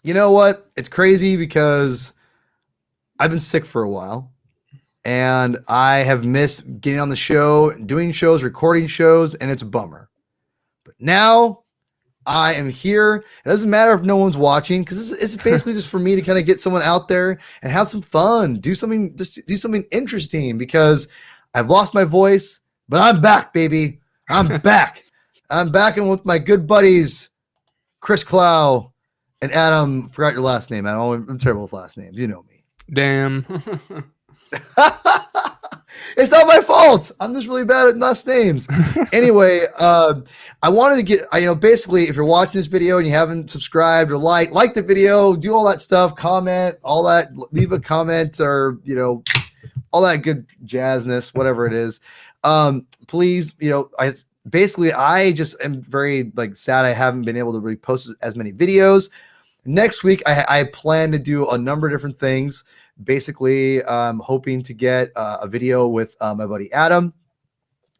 You know what? It's crazy because I've been sick for a while and I have missed getting on the show, doing shows, recording shows, and it's a bummer. But now I am here. It doesn't matter if no one's watching because it's basically just for me to kind of get someone out there and have some fun, just do something interesting because I've lost my voice, but I'm back, baby. I'm back. I'm back and with my good buddies, Chris Clow and Adam. Forgot your last name. I'm terrible with last names. You know me. Damn. It's not my fault. I'm just really bad at last names. Anyway, I wanted to get, basically, if you're watching this video and you haven't subscribed or like the video, do all that stuff, comment, all that, leave a comment or, all that good jazzness, whatever it is. Please, I just am very sad I haven't been able to really post as many videos. Next week, I plan to do a number of different things. Basically, I'm hoping to get a video with my buddy Adam,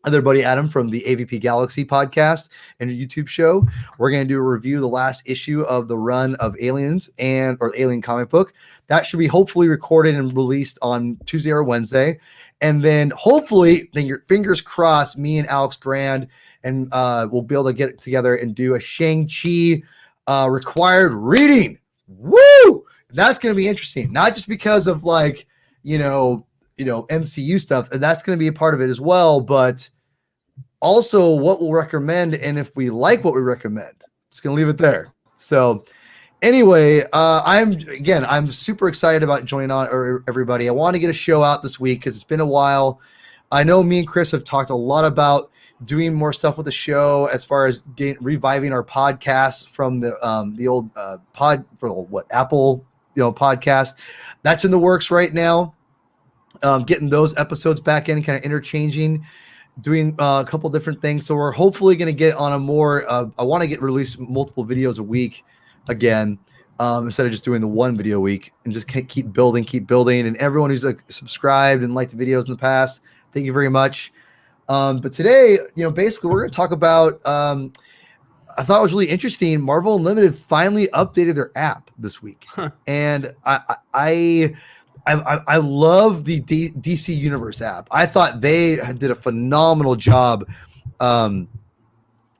other buddy Adam from the AVP Galaxy podcast and a YouTube show. We're going to do a review of the last issue of the run of Aliens or Alien comic book. That should be hopefully recorded and released on Tuesday or Wednesday. And then hopefully, your fingers crossed, me and Alex Grand and we'll be able to get together and do a Shang-Chi required reading. Woo! That's going to be interesting, not just because of MCU stuff, and that's going to be a part of it as well, but also what we'll recommend and if we like what we recommend. Just going to leave it there. So anyway, I'm super excited about joining on everybody. I want to get a show out this week because it's been a while. I know me and Chris have talked a lot about doing more stuff with the show as far as reviving our podcasts from the old Apple podcast. That's in the works right now. Getting those episodes back in, kind of interchanging, doing a couple different things. So we're hopefully going to get on a more, I want to get released multiple videos a week again, instead of just doing the one video a week, and just keep building. And everyone who's subscribed and liked the videos in the past, thank you very much. But today, basically we're going to talk about, I thought it was really interesting. Marvel Unlimited finally updated their app this week, and I love the DC Universe app. I thought they did a phenomenal job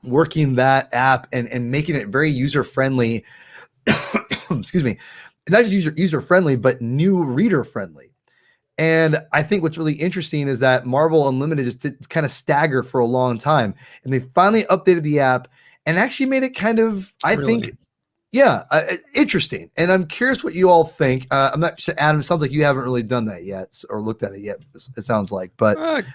working that app and making it very user friendly. Excuse me, not just user friendly, but new reader friendly. And I think what's really interesting is that Marvel Unlimited just kind of staggered for a long time, and they finally updated the app. And actually made it kind of, interesting. And I'm curious what you all think. I'm not sure, Adam, it sounds like you haven't really done that yet or looked at it yet, it sounds like. But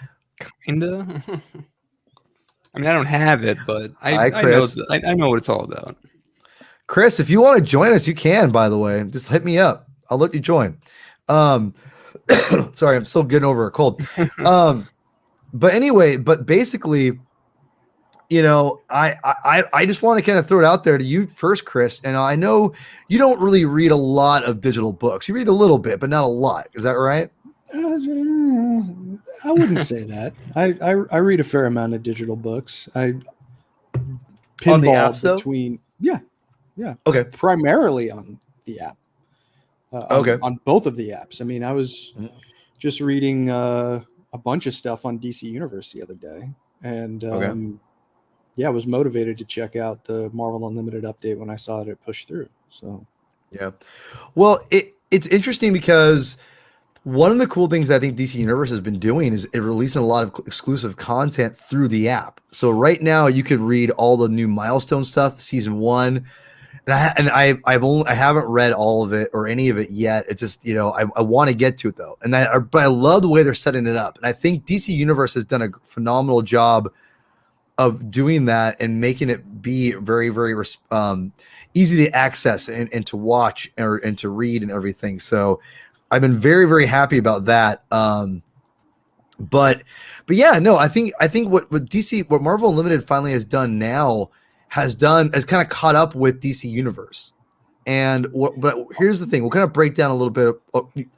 kinda. I mean, I don't have it, but I know what it's all about. Chris, if you want to join us, you can, by the way. Just hit me up. I'll let you join. Sorry, I'm still getting over a cold. But anyway, basically, I just want to kind of throw it out there to you first, Chris. And I know you don't really read a lot of digital books. You read a little bit, but not a lot. Is that right? I wouldn't say that. I read a fair amount of digital books. On the apps, between yeah. Okay. Primarily on the app. Okay. On both of the apps. I mean, I was just reading a bunch of stuff on DC Universe the other day, and I was motivated to check out the Marvel Unlimited update when I saw it push through. So, yeah. Well, it's interesting because one of the cool things I think DC Universe has been doing is it releasing a lot of exclusive content through the app. So right now you could read all the new Milestone stuff, season 1. And I haven't read all of it or any of it yet. It's just, I want to get to it though. But I love the way they're setting it up. And I think DC Universe has done a phenomenal job of doing that and making it be very, very easy to access and to watch and to read and everything. So I've been very, very happy about that. But yeah, no, I think what Marvel Unlimited finally has done now has kind of caught up with DC Universe. But here's the thing. We'll kind of break down a little bit.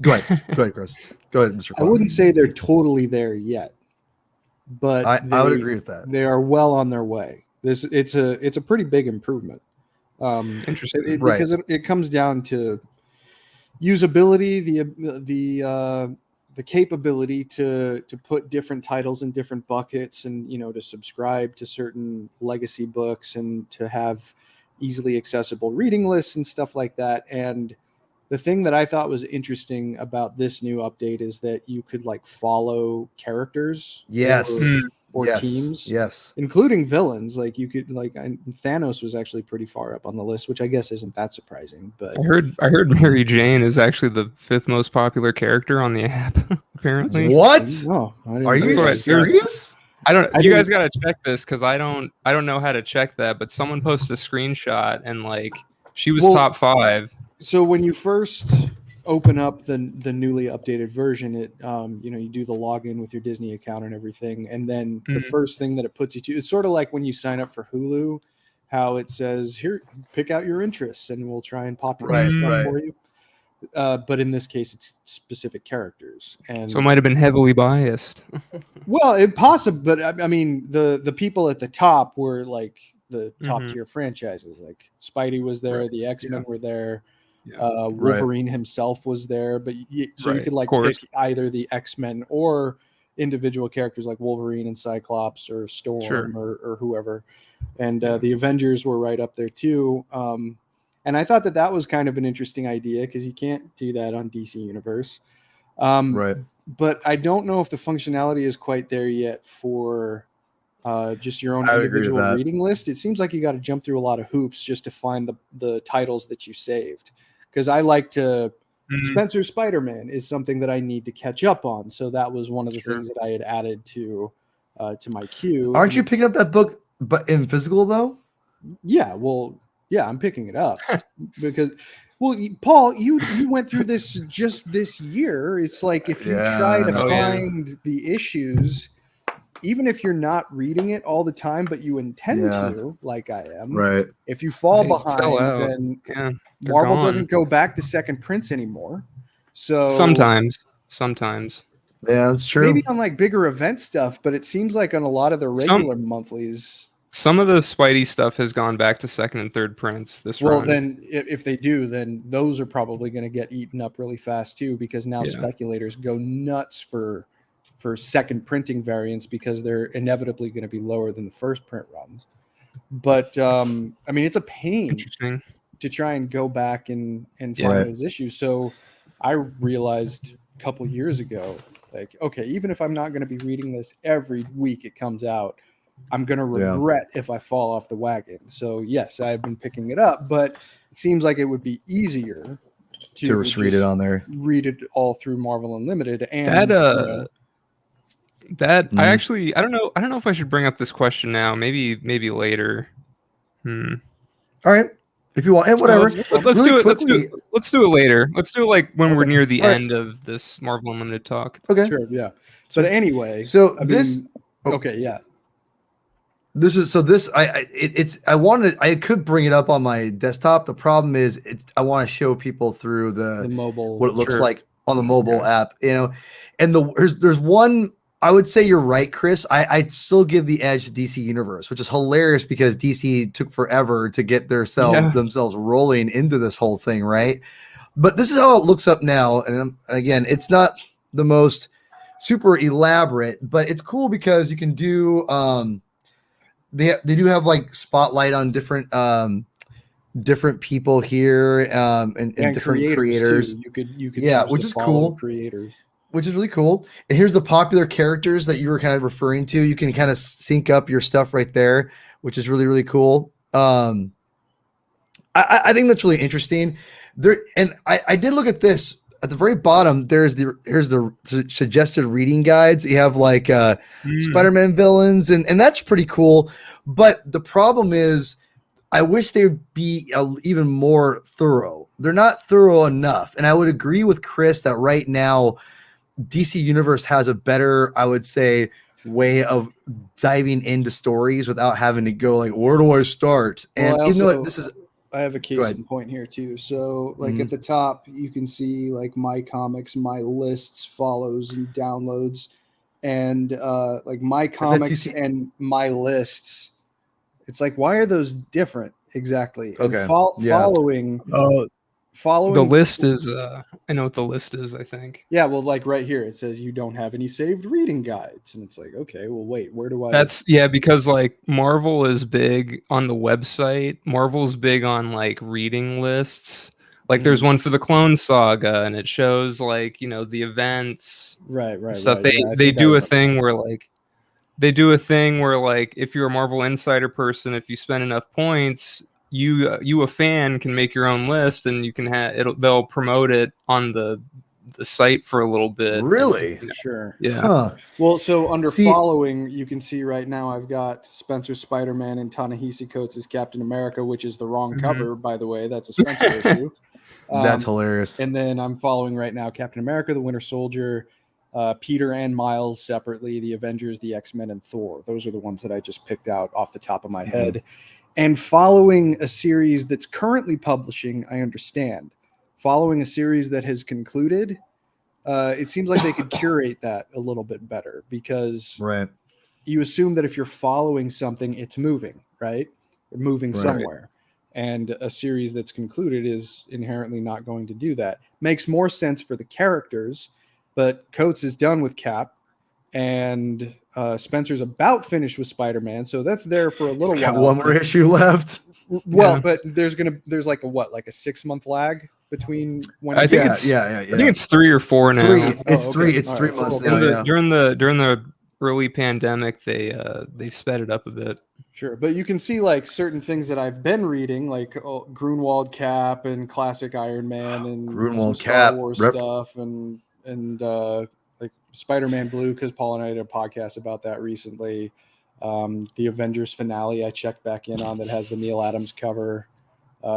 Go ahead, Chris. Go ahead, Mr. I wouldn't say they're totally there yet, but I would agree with that. They are well on their way. It's a pretty big improvement. Interesting. Because it comes down to usability, the capability to put different titles in different buckets, and to subscribe to certain legacy books, and to have easily accessible reading lists and stuff like that. And the thing that I thought was interesting about this new update is that you could follow characters, or teams, including villains. You could Thanos was actually pretty far up on the list, which I guess isn't that surprising. But I heard Mary Jane is actually the 5th most popular character on the app. Apparently, what? No, are you serious? You guys gotta check this, because I don't know how to check that. But someone posted a screenshot, and she was top 5. So when you first open up the newly updated version, it you do the login with your Disney account and everything, and then the first thing that it puts you to, it's sort of like when you sign up for Hulu, how it says, here, pick out your interests and we'll try and populate stuff for you. But in this case, it's specific characters, and so it might have been heavily biased. Well, it possible, but I mean, the people at the top were the top tier franchises. Like Spidey was there, the X-Men were there. Wolverine himself was there, but you could pick either the X-Men or individual characters like Wolverine and Cyclops or Storm or whoever, and the Avengers were right up there too. And I thought that was kind of an interesting idea, because you can't do that on DC Universe. But I don't know if the functionality is quite there yet for just your own individual reading list. It seems like you got to jump through a lot of hoops just to find the titles that you saved. Because I like to, Spencer Spider-Man is something that I need to catch up on. So that was one of the things that I had added to my queue. Aren't you picking up that book but in physical though? Yeah, I'm picking it up because, Paul, you went through this just this year. It's like if you try to find the issues, even if you're not reading it all the time, but you intend to, like I am, if you fall behind, then Marvel doesn't go back to second prints anymore. So sometimes. Yeah, that's true. Maybe on bigger event stuff, but it seems like on a lot of the regular monthlies, some of the Spidey stuff has gone back to second and third prints this run. Well, then if they do, then those are probably going to get eaten up really fast too, because now speculators go nuts for second printing variants, because they're inevitably going to be lower than the first print runs. But I mean, it's a pain to try and go back and find those issues. So I realized a couple years ago, okay, even if I'm not going to be reading this every week it comes out, I'm going to regret if I fall off the wagon. So yes, I've been picking it up, but it seems like it would be easier to just read it on there. Read it all through Marvel Unlimited. And I actually, I don't know if I should bring up this question now. Maybe later. All right. If you want, whatever. Let's do it. Let's do it later. Let's do it when we're near the end of this Marvel Unlimited talk. Okay. Sure. Yeah. But anyway, I could bring it up on my desktop. The problem is I want to show people through the mobile, what it looks like on the mobile app, and there's one, I would say you're right, Chris. I'd still give the edge to DC Universe, which is hilarious because DC took forever to get themselves rolling into this whole thing. Right. But this is how it looks up now. And again, it's not the most super elaborate, but it's cool because you can do, they do have spotlight on different people here and different creators. You could which is cool. Creators, which is really cool. And here's the popular characters that you were kind of referring to. You can kind of sync up your stuff right there, which is really, really cool. I think that's really interesting. I did look at this. At the very bottom, here's the suggested reading guides. You have Spider-Man villains, and that's pretty cool. But the problem is, I wish they would be even more thorough. They're not thorough enough. And I would agree with Chris that right now, DC Universe has a better, I would say, way of diving into stories without having to go where do I start? And even though this is... I have a case in point here too. So at the top, you can see my comics, my lists, follows, and downloads, and my comics and my lists. It's why are those different? Exactly. Okay. And Yeah. following The list is I know what the list is, I think. Yeah, well, like right here it says you don't have any saved reading guides, and it's like, okay, well, wait, where do I? That's because like Marvel is big on the website. Marvel's big on like reading lists. Like there's one for the Clone Saga, and it shows like the events, right, stuff. right. Yeah, They do a thing where like if you're a Marvel Insider person, if you spend enough points, you a fan can make your own list, and you can they'll promote it on the site for a little bit. Really? And, Sure. Yeah. Huh. Well, so under following, you can see right now I've got Spencer Spider-Man and Ta-Nehisi Coates' Captain America, which is the wrong cover, by the way. That's a Spencer issue. That's hilarious. And then I'm following right now Captain America, the Winter Soldier, Peter and Miles separately, the Avengers, the X-Men, and Thor. Those are the ones that I just picked out off the top of my head. And following a series that's currently publishing, I understand. Following a series that has concluded, it seems like they could curate that a little bit better, because you assume that if you're following something, it's moving, right? Or moving somewhere. And a series that's concluded is inherently not going to do that. Makes more sense for the characters, but Coates is done with Cap, and Spencer's about finished with Spider-Man, so that's there for a little while. Got one more issue left. Well, but there's like a 6-month lag between when I think it's I think it's 3 or 4 now. It's 3 months now. During the early pandemic, they sped it up a bit. Sure, but you can see like certain things that I've been reading, like Grunwald Cap and classic Iron Man and Grunwald Star Cap Wars stuff, and like Spider-Man Blue, because Paul and I did a podcast about that recently. The Avengers finale I checked back in on that has the Neil Adams cover.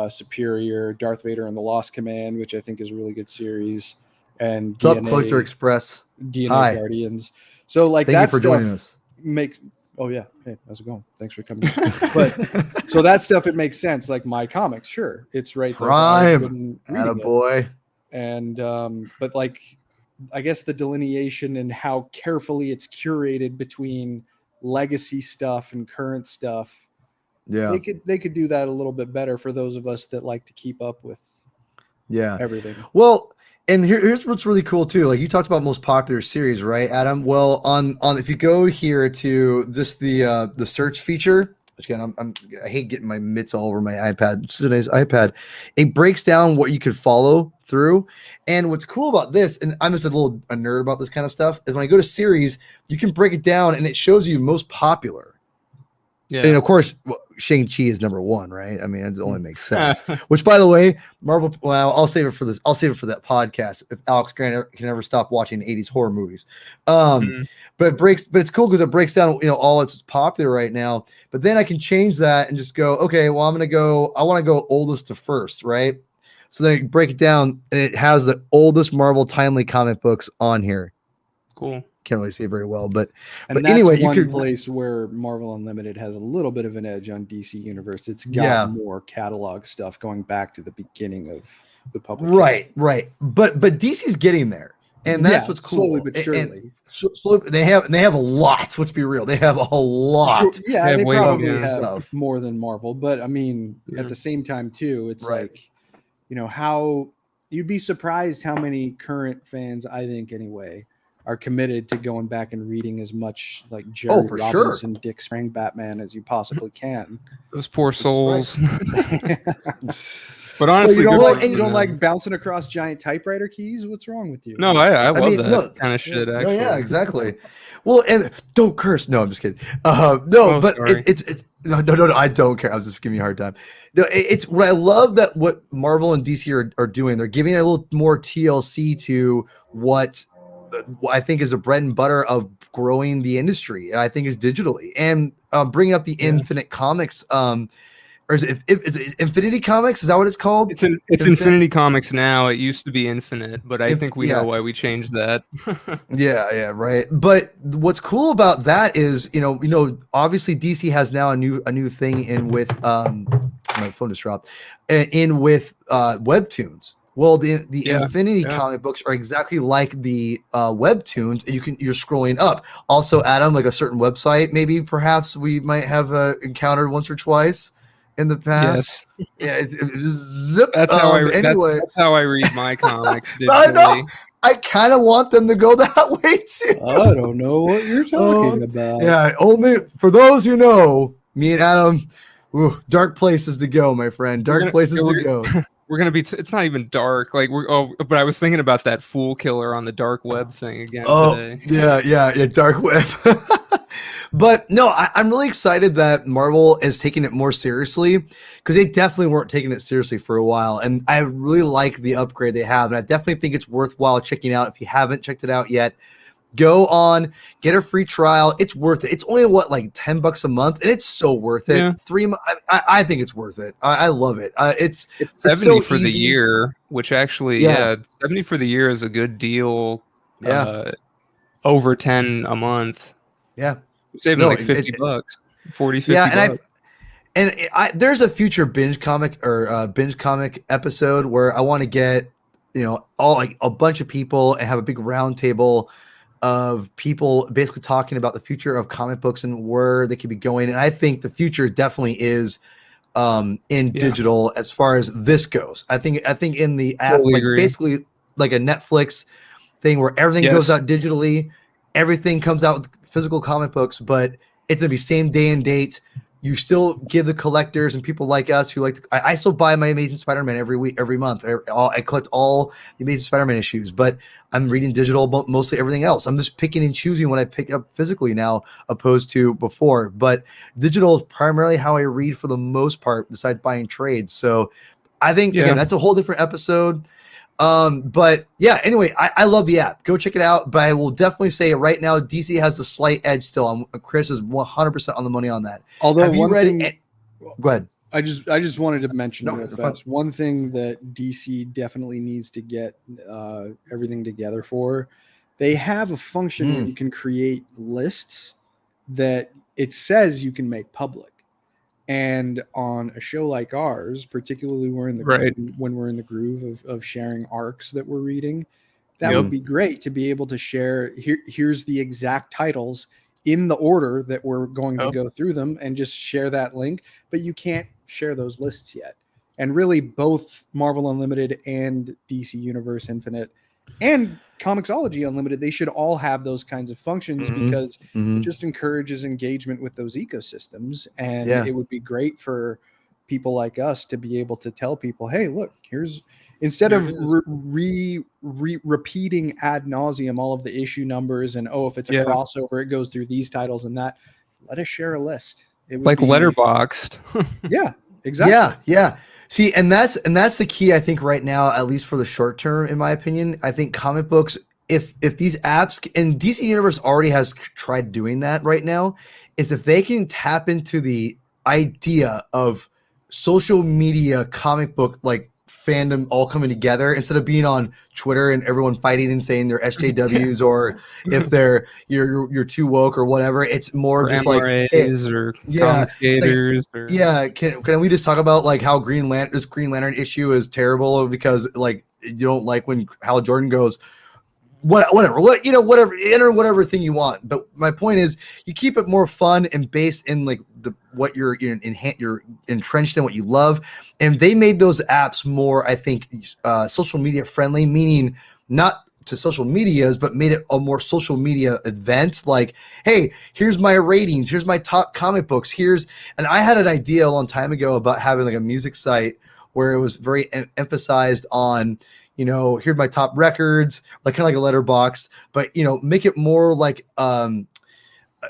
Superior, Darth Vader and the Lost Command, which I think is a really good series, and What's up, Collector Express? DNA Hi. Guardians. So like Thank you that for stuff joining us. makes. Oh yeah, hey, how's it going? Thanks for coming. But so that stuff, it makes sense. Like My Comics, sure, it's right there. Prime, attaboy. And but like, I guess the delineation and how carefully it's curated between legacy stuff and current stuff. Yeah, they could do that a little bit better for those of us that like to keep up with everything. Well, and here's what's really cool too. Like you talked about most popular series, right, Adam? Well, on if you go here to just the search feature, which again I hate getting my mitts all over my iPad. Today's iPad, it breaks down what you could follow through. And what's cool about this, and I'm just a nerd about this kind of stuff, is when I go to series, you can break it down and it shows you most popular. Yeah. And of course, Shang-Chi is number 1, right? I mean, it only makes sense. Which, by the way, Marvel. Well, I'll save it for this. I'll save it for that podcast. If Alex Grant can ever stop watching 80s horror movies, but it's cool because it breaks down, all that's popular right now. But then I can change that and just go, okay, well, I want to go oldest to first, right? So then I break it down, and it has the oldest Marvel timely comic books on here. Cool. Can't really see it very well, but that's anyway, one place where Marvel Unlimited has a little bit of an edge on DC Universe. It's got more catalog stuff going back to the beginning of the publication. Right. But DC's getting there, and that's what's cool. Slowly but surely. And they have a lot. Let's be real, they have a whole lot. Sure, yeah, they probably have more than Marvel, but I mean, at the same time too, it's like, how you'd be surprised how many current fans, I think anyway, are committed to going back and reading as much like Jerry Robinson, Dick Sprang Batman as you possibly can. Those poor souls. But honestly, you don't like bouncing across giant typewriter keys? What's wrong with you? No, I love that kind of shit. Actually, yeah, exactly. Well, and don't curse. No, I'm just kidding. But it's no. I don't care. I was just giving you a hard time. No, it's what I love that what Marvel and DC are doing. They're giving a little more TLC to what I think is a bread and butter of growing the industry. I think is digitally and bringing up the Infinite Comics. Or is it Infinity Comics? Is that what it's called? It's Infinity Comics now. It used to be Infinite, but I think we know why we changed that. yeah, right. But what's cool about that is, obviously DC has now a new thing in with my phone just dropped. In with webtoons. Well, the Infinity comic books are exactly like the webtoons. You're scrolling up. Also, Adam, like a certain website, maybe perhaps we might have encountered once or twice in the past. Yes, Yeah, zip. that's how Anyway, that's how I read my comics I know. digitally. I kind of want them to go that way too. I don't know what you're talking about. Yeah, only for those who know, me and Adam, dark places to go, my friend. Dark places to go. We're gonna be. It's not even dark. Like but I was thinking about that fool killer on the dark web thing again today. Yeah, dark web. But no, I'm really excited that Marvel is taking it more seriously, because they definitely weren't taking it seriously for a while. And I really like the upgrade they have. And I definitely think it's worthwhile checking out. If you haven't checked it out yet, go on, get a free trial. It's worth it. It's only like $10 a month, and it's so worth it. Yeah. I think it's worth it. I love it. It's 70 so for the easy. year, which actually, 70 for the year is a good deal. Yeah. Over 10 a month. Yeah. You're saving like $50, 40, 50 bucks. And there's a future binge comic episode where I want to get, all like a bunch of people and have a big round table of people basically talking about the future of comic books and where they could be going. And I think the future definitely is in digital as far as this goes. I think in the basically like a Netflix thing where everything goes out digitally, everything comes out with physical comic books, but it's gonna be same day and date. You still give the collectors and people like us who like I still buy my Amazing Spider-Man every month. I collect all the Amazing Spider-Man issues, but I'm reading digital mostly everything else. I'm just picking and choosing what I pick up physically now opposed to before. But digital is primarily how I read for the most part, besides buying trades. So I think again, that's a whole different episode. But yeah, anyway, I love the app. Go check it out. But I will definitely say right now, DC has a slight edge still. Chris is 100% on the money on that. Although have you read it? Go ahead. I just wanted to mention real fast. One thing that DC definitely needs to get everything together for, they have a function where you can create lists that it says you can make public. And on a show like ours, particularly when we're in the groove of sharing arcs that we're reading, that would be great to be able to share. Here's the exact titles in the order that we're going to go through them, and just share that link. But you can't share those lists yet. And really, both Marvel Unlimited and DC Universe Infinite and Comixology Unlimited, they should all have those kinds of functions because it just encourages engagement with those ecosystems. And it would be great for people like us to be able to tell people, hey, look, instead of repeating ad nauseum all of the issue numbers and, if it's a crossover, it goes through these titles and that, let us share a list. It would like Letterboxd. Yeah, exactly. Yeah. See, and that's the key, I think, right now, at least for the short term, in my opinion. I think comic books, if these apps, and DC Universe already has tried doing that right now, is if they can tap into the idea of social media comic book like fandom all coming together instead of being on Twitter and everyone fighting and saying they're SJWs or if you're too woke or whatever. It's more just MRAs or skaters. Can we just talk about like how this Green Lantern issue is terrible because like you don't like when Hal Jordan goes enter whatever thing you want. But my point is, you keep it more fun and based in like what you're entrenched in, what you love. And they made those apps more, I think, social media friendly, meaning not to social medias, but made it a more social media event. Like, hey, here's my ratings, here's my top comic books, and I had an idea a long time ago about having like a music site where it was very emphasized on, here's my top records, like kind of like a letterbox, but make it more like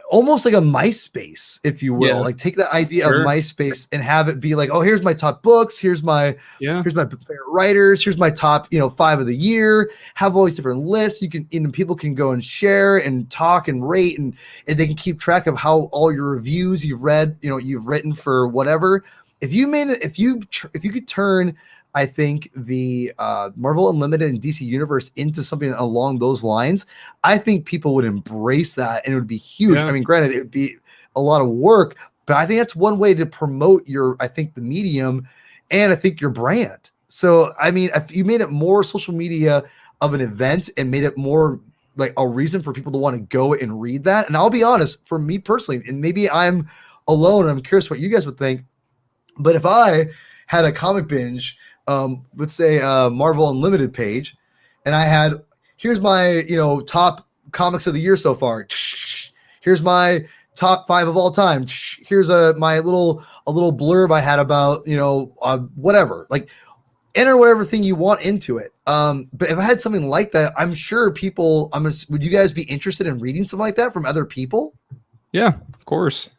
almost like a MySpace, if you will. Like take the idea of MySpace and have it be like, here's my top books, here's my favorite writers, here's my top 5 of the year. Have all these different lists. You can, people can go and share and talk and rate, and they can keep track of how all your reviews you've read, you've written for whatever. If you could turn, I think, the Marvel Unlimited and DC Universe into something along those lines, I think people would embrace that, and it would be huge. I mean, granted, it would be a lot of work, but I think that's one way to promote the medium, and I think your brand. So, I mean, if you made it more social media of an event and made it more like a reason for people to want to go and read that, and I'll be honest, for me personally, and maybe I'm alone, I'm curious what you guys would think. But if I had a comic binge, let's say Marvel Unlimited page, and I had, here's my, top comics of the year so far. Here's my top 5 of all time. Here's my little blurb I had about, whatever. Like, enter whatever thing you want into it. But if I had something like that, I'm sure would you guys be interested in reading something like that from other people? Yeah, of course.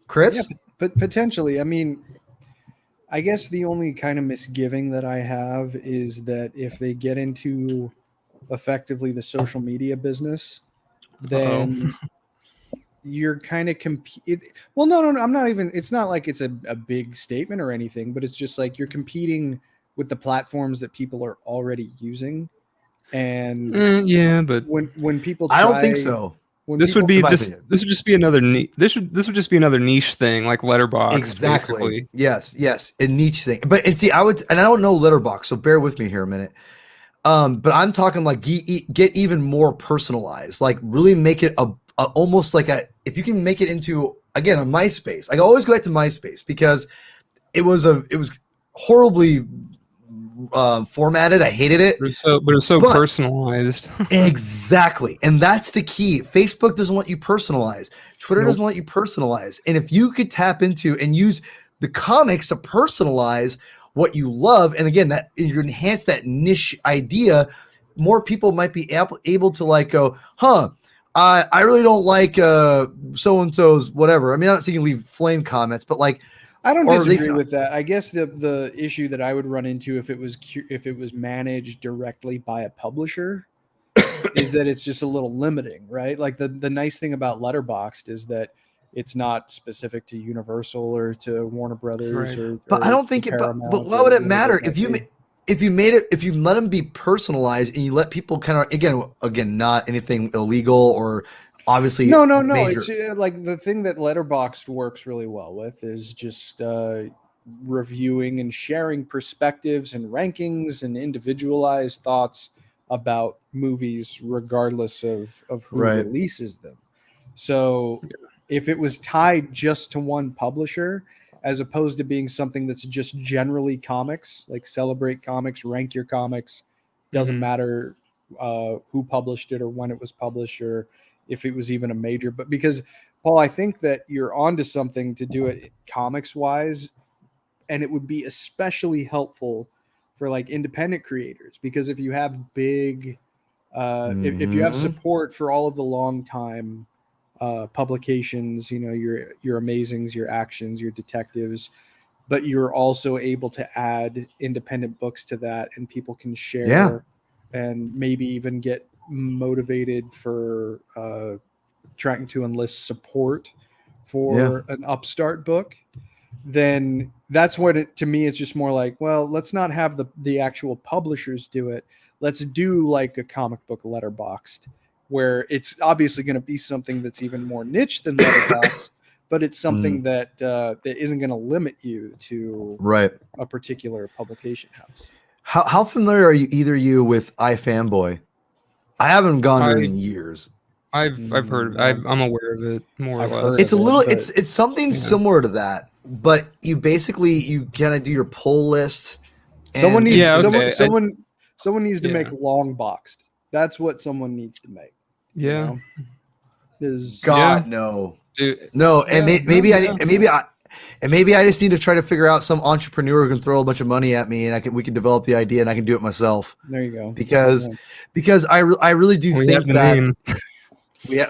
Chris? Yeah, but potentially. I mean, I guess the only kind of misgiving that I have is that if they get into effectively the social media business, then you're kind of well, no, I'm not even, it's not like it's a big statement or anything, but it's just like you're competing with the platforms that people are already using. And yeah, but when people I don't think so. This would just be another this would just be another niche thing, like Letterboxd. Exactly. Basically. Yes, a niche thing. But and see, I don't know Letterboxd, so bear with me here a minute. But I'm talking like get even more personalized, like really make it a almost like if you can make it into, again, a MySpace. I always go back to MySpace because it was horribly formatted. I hated it. But it was so personalized. Exactly. And that's the key. Facebook doesn't let you personalize. Twitter doesn't let you personalize. And if you could tap into and use the comics to personalize what you love, and again, that you enhance that niche idea, more people might be able to like go, I really don't like so-and-so's whatever. I mean, I'm not saying you leave flame comments, but like, I don't disagree with that. I guess the issue that I would run into if it was managed directly by a publisher is that it's just a little limiting, right? Like the nice thing about Letterboxd is that it's not specific to Universal or to Warner Brothers, right. But I don't think but why would it matter if you let them be personalized and you let people kind of again not anything illegal or obviously no it's like the thing that Letterboxd works really well with is just reviewing and sharing perspectives and rankings and individualized thoughts about movies regardless of who releases them. So if it was tied just to one publisher as opposed to being something that's just generally comics, like celebrate comics, rank your comics, doesn't matter who published it or when it was published or if it was even a major. But because, Paul, I think that you're onto something to do it comics wise, and it would be especially helpful for like independent creators, because if you have big if you have support for all of the long time publications, your Amazings, your Actions, your Detectives, but you're also able to add independent books to that, and people can share and maybe even get motivated for trying to enlist support for an upstart book, then that's what it, to me, it's just more like, well, let's not have the actual publishers do it. Let's do like a comic book Letterboxd, where it's obviously going to be something that's even more niche than Letterboxd, but it's something that that isn't going to limit you to a particular publication house. How familiar are you with iFanboy? I haven't gone to it in years. I've heard. I'm aware of it more or less. It's a little. It's something similar to that, but you kind of do your pull list. Someone needs someone needs to make long boxed. That's what someone needs to make. Yeah. No, dude, no, and maybe I just need to try to figure out some entrepreneur who can throw a bunch of money at me, and we can develop the idea, and I can do it myself. There you go. Because I really do think that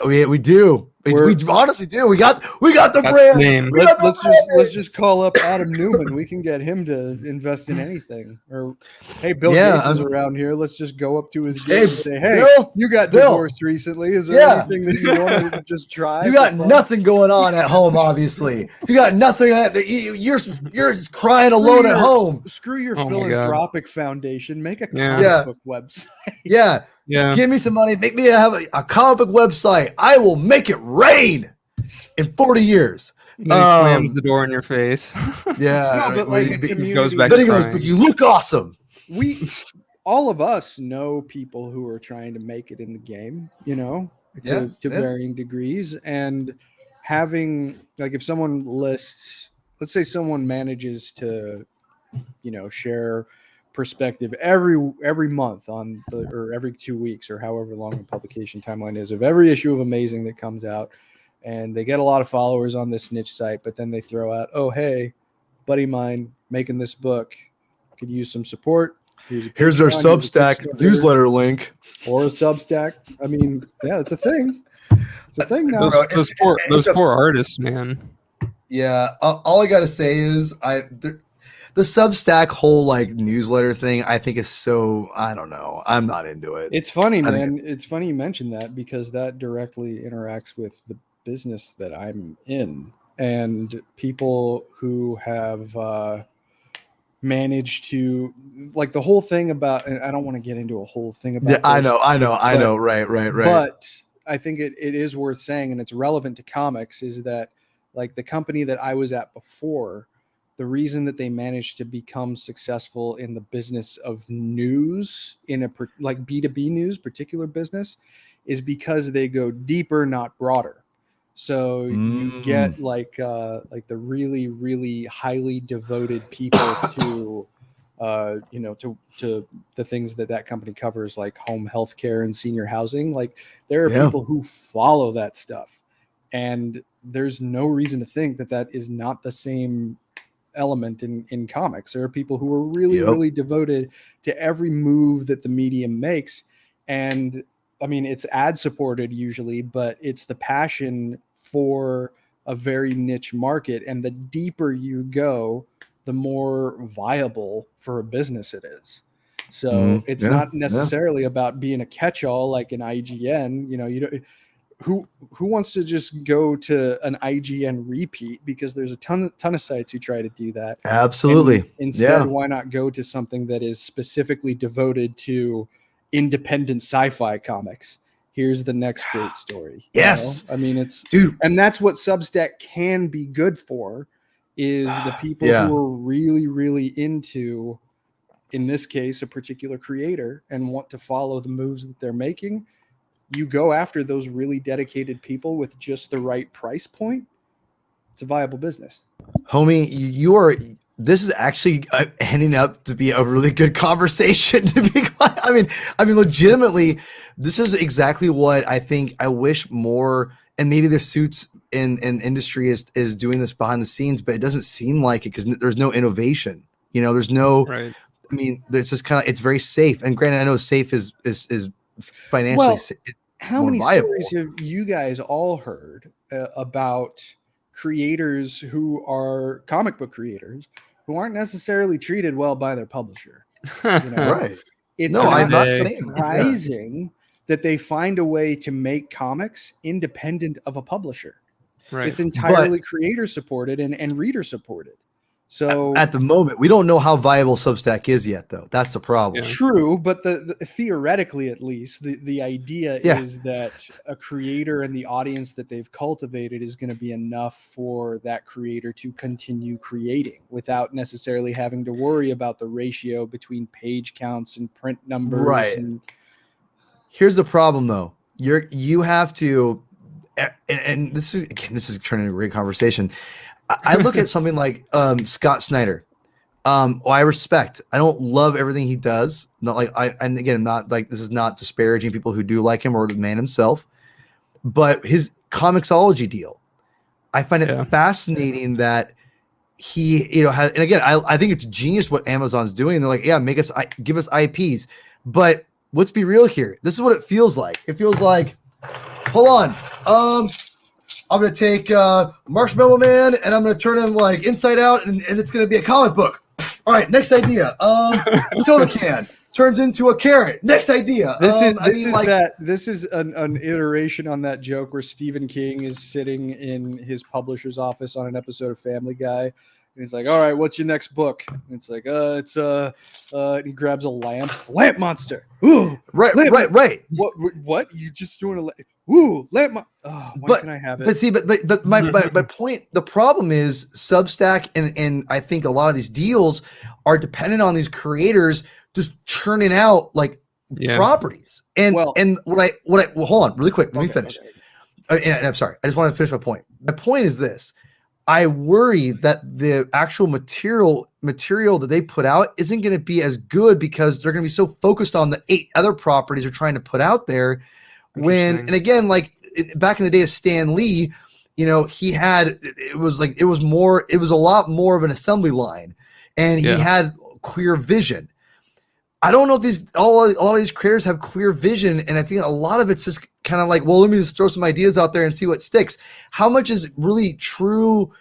we do. We honestly do. We got the brand. Let's just call up Adam Newman. We can get him to invest in anything. Or hey, Bill Gates is around here. Let's just go up to his gate and say, "Hey, Bill, you got divorced recently. Is there anything that you wanted to just try?" You got nothing going on at home, obviously. You got nothing. You're crying alone at home. Screw your philanthropic foundation. Make a comic book website. Yeah. Give me some money. Make me have a comic book website. I will make it rain in 40 years. He slams the door in your face. Yeah. No, but like he goes back then to he goes, but you look awesome. All of us know people who are trying to make it in the game, to varying degrees. And having, like, if someone lists let's say someone manages to, share perspective every month or every 2 weeks or however long the publication timeline is of every issue of Amazing that comes out, and they get a lot of followers on this niche site, but then they throw out, oh, hey, buddy of mine making this book could use some support. Here's their Substack newsletter link. Or a Substack. I mean, yeah, it's a thing. It's a thing now. Those poor artists, man. Yeah, all I gotta say is the Substack whole like newsletter thing, I think is so, I don't know. I'm not into it. It's funny, man. It's funny you mentioned that because that directly interacts with the business that I'm in, and people who have managed to, like, the whole thing about, and I don't want to get into a whole thing about. Yeah, this, I know. Right. But I think it is worth saying, and it's relevant to comics, is that like the company that I was at before, the reason that they managed to become successful in the business of news, in a like B2B news, particular business, is because they go deeper, not broader. So you get like the really, really highly devoted people to, to the things that company covers, like home health care and senior housing. Like there are people who follow that stuff, and there's no reason to think that is not the same element in comics. There are people who are really, really devoted to every move that the medium makes. And I mean, it's ad supported usually, but it's the passion for a very niche market. And the deeper you go, the more viable for a business it is. So it's not necessarily about being a catch-all like an IGN. You don't, who wants to just go to an IGN repeat, because there's a ton of sites who try to do that. Absolutely. And instead, why not go to something that is specifically devoted to independent sci-fi comics? Here's the next great story. Yes. I mean, and that's what Substack can be good for, is the people who are really, really into, in this case, a particular creator and want to follow the moves that they're making. You go after those really dedicated people with just the right price point. It's a viable business. Homie, this is actually ending up to be a really good conversation. I mean, legitimately, this is exactly what I think. I wish more, and maybe the Suits in industry is doing this behind the scenes, but it doesn't seem like it because there's no innovation. There's no. Right. I mean, there's just kind of, it's very safe. And granted, I know safe is financially. How many stories have you guys all heard about creators who are comic book creators who aren't necessarily treated well by their publisher? Right. It's not surprising that they find a way to make comics independent of a publisher. Right. It's entirely creator supported and reader supported. So at the moment, we don't know how viable Substack is yet, though. That's the problem. True, but the theoretically, at least, the idea is that a creator and the audience that they've cultivated is going to be enough for that creator to continue creating without necessarily having to worry about the ratio between page counts and print numbers. Right. Here's the problem, though. You have to, and this is turning into a great conversation. I look at something like Scott Snyder. I respect. I don't love everything he does. Not like and again, not like, this is not disparaging people who do like him or the man himself, but his Comixology deal, I find it fascinating that he, has, and again, I think it's genius what Amazon's doing. They're like, give us IPs, but let's be real here. This is what it feels like. It feels like, hold on, I'm going to take Marshmallow Man and I'm going to turn him like inside out and it's going to be a comic book. All right, next idea. Soda can turns into a carrot. Next idea. This is an iteration on that joke where Stephen King is sitting in his publisher's office on an episode of Family Guy. And he's like, all right, what's your next book? And it's like, he grabs a lamp monster. Ooh, right. What? You just doing lamp monster. Oh, why can I have it? But see, but my point, the problem is Substack and I think a lot of these deals are dependent on these creators just churning out like properties. And hold on really quick. Let me finish. And I'm sorry. I just want to finish my point. My point is this. I worry that the actual material that they put out isn't going to be as good because they're going to be so focused on the 8 other properties they're trying to put out there. And again, like back in the day of Stan Lee, he had, it was a lot more of an assembly line, and he had clear vision. I don't know if a lot of these creators have clear vision, and I think a lot of it's just kind of like, well, let me just throw some ideas out there and see what sticks. How much is really true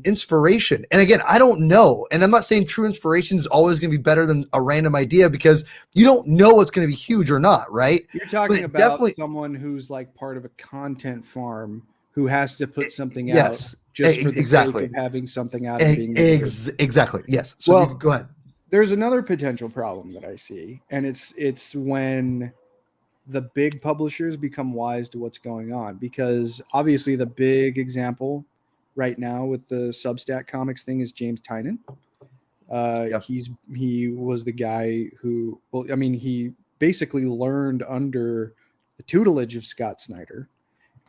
inspiration? And again, I don't know, and I'm not saying true inspiration is always going to be better than a random idea, because you don't know what's going to be huge or not, right? You're talking about someone who's like part of a content farm who has to put something out just for the sake of having something out of being exactly. Yes. So go ahead. There's another potential problem that I see, and it's when the big publishers become wise to what's going on, because obviously the big example right now with the Substack comics thing is James Tynion. He was the guy who, he basically learned under the tutelage of Scott Snyder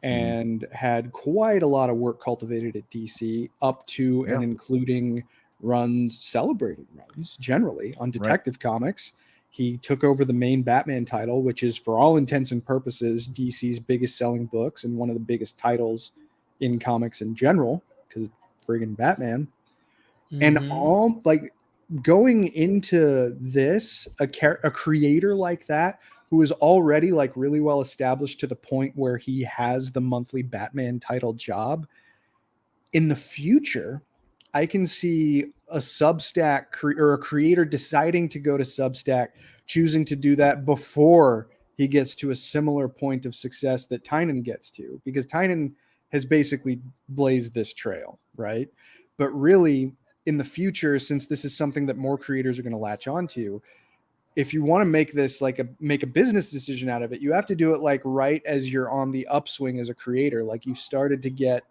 and had quite a lot of work cultivated at DC, up to and including celebrated runs generally on Detective Comics. He took over the main Batman title, which is for all intents and purposes DC's biggest selling books and one of the biggest titles in comics in general, because friggin' Batman. And all, like, going into this, a creator like that who is already like really well established to the point where he has the monthly Batman title job, in the future I can see a Substack or a creator deciding to go to Substack, choosing to do that before he gets to a similar point of success that Tynion gets to, because Tynion has basically blazed this trail, right? But really, in the future, since this is something that more creators are going to latch onto, if you want to make this make a business decision out of it, you have to do it like right as you're on the upswing as a creator. Like you started to get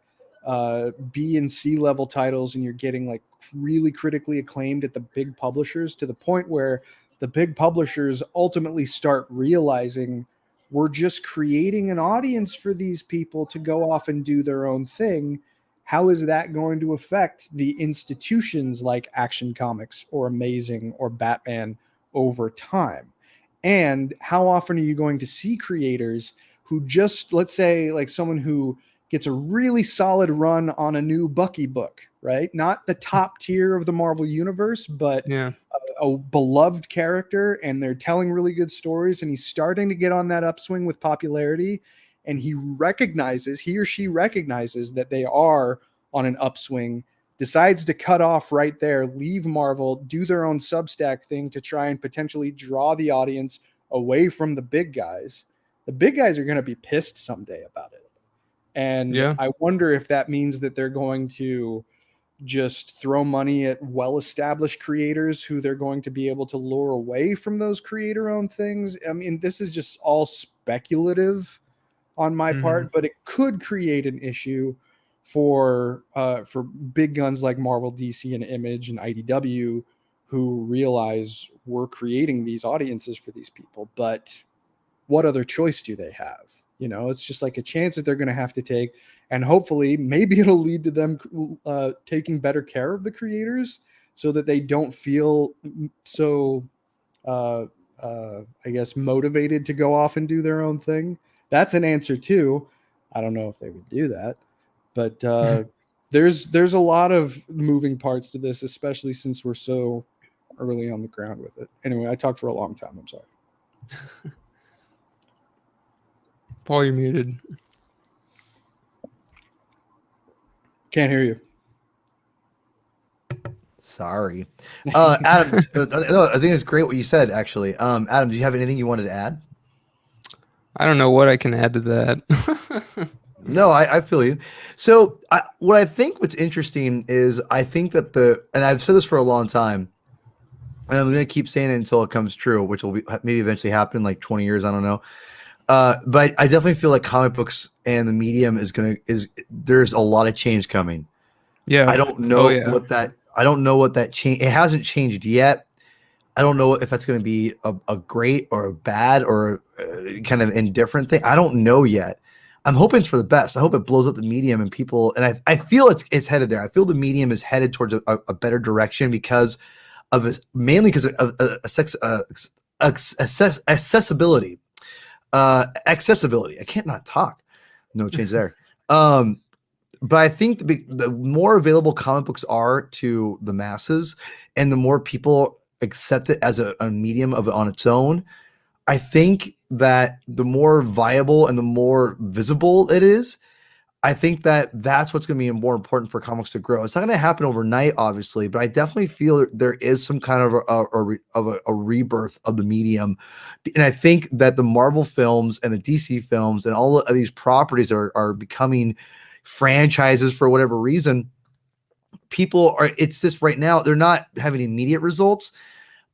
B and C level titles, and you're getting like really critically acclaimed at the big publishers, to the point where the big publishers ultimately start realizing we're just creating an audience for these people to go off and do their own thing. How is that going to affect the institutions like Action Comics or Amazing or Batman over time? And how often are you going to see creators who just, let's say, like someone who gets a really solid run on a new Bucky book, right? Not the top tier of the Marvel universe, but a beloved character, and they're telling really good stories, and he's starting to get on that upswing with popularity, and he or she recognizes that they are on an upswing, decides to cut off right there, leave Marvel, do their own Substack thing to try and potentially draw the audience away from the big guys. The big guys are going to be pissed someday about it. And I wonder if that means that they're going to just throw money at well-established creators who they're going to be able to lure away from those creator-owned things. I mean, this is just all speculative on my part, but it could create an issue for big guns like Marvel, DC, and Image and IDW, who realize we're creating these audiences for these people, but what other choice do they have? You know, it's just like a chance that they're going to have to take, and hopefully maybe it'll lead to them taking better care of the creators so that they don't feel so, I guess, motivated to go off and do their own thing. That's an answer too. I don't know if they would do that, but there's a lot of moving parts to this, especially since we're so early on the ground with it. Anyway, I talked for a long time. I'm sorry. Paul, you're muted. Can't hear you. Sorry. Adam, no, I think it's great what you said, actually. Adam, do you have anything you wanted to add? I don't know what I can add to that. No, I feel you. So what's interesting is I think that and I've said this for a long time, and I'm going to keep saying it until it comes true, which will be maybe eventually happen in like 20 years. I don't know. But I definitely feel like comic books and the medium there's a lot of change coming. Yeah. I don't know what that change. It hasn't changed yet. I don't know if that's going to be a great or a bad or kind of indifferent thing. I don't know yet. I'm hoping it's for the best. I hope it blows up the medium and people, and I feel it's headed there. I feel the medium is headed towards a better direction because of this, mainly because of accessibility. Accessibility. I can't not talk. No change there. But I think the more available comic books are to the masses, and the more people accept it as a medium on its own, I think that the more viable and the more visible it is, I think that that's what's going to be more important for comics to grow. It's not going to happen overnight, obviously, but I definitely feel there is some kind of a rebirth of the medium. And I think that the Marvel films and the DC films and all of these properties are becoming franchises for whatever reason. It's just right now, they're not having immediate results,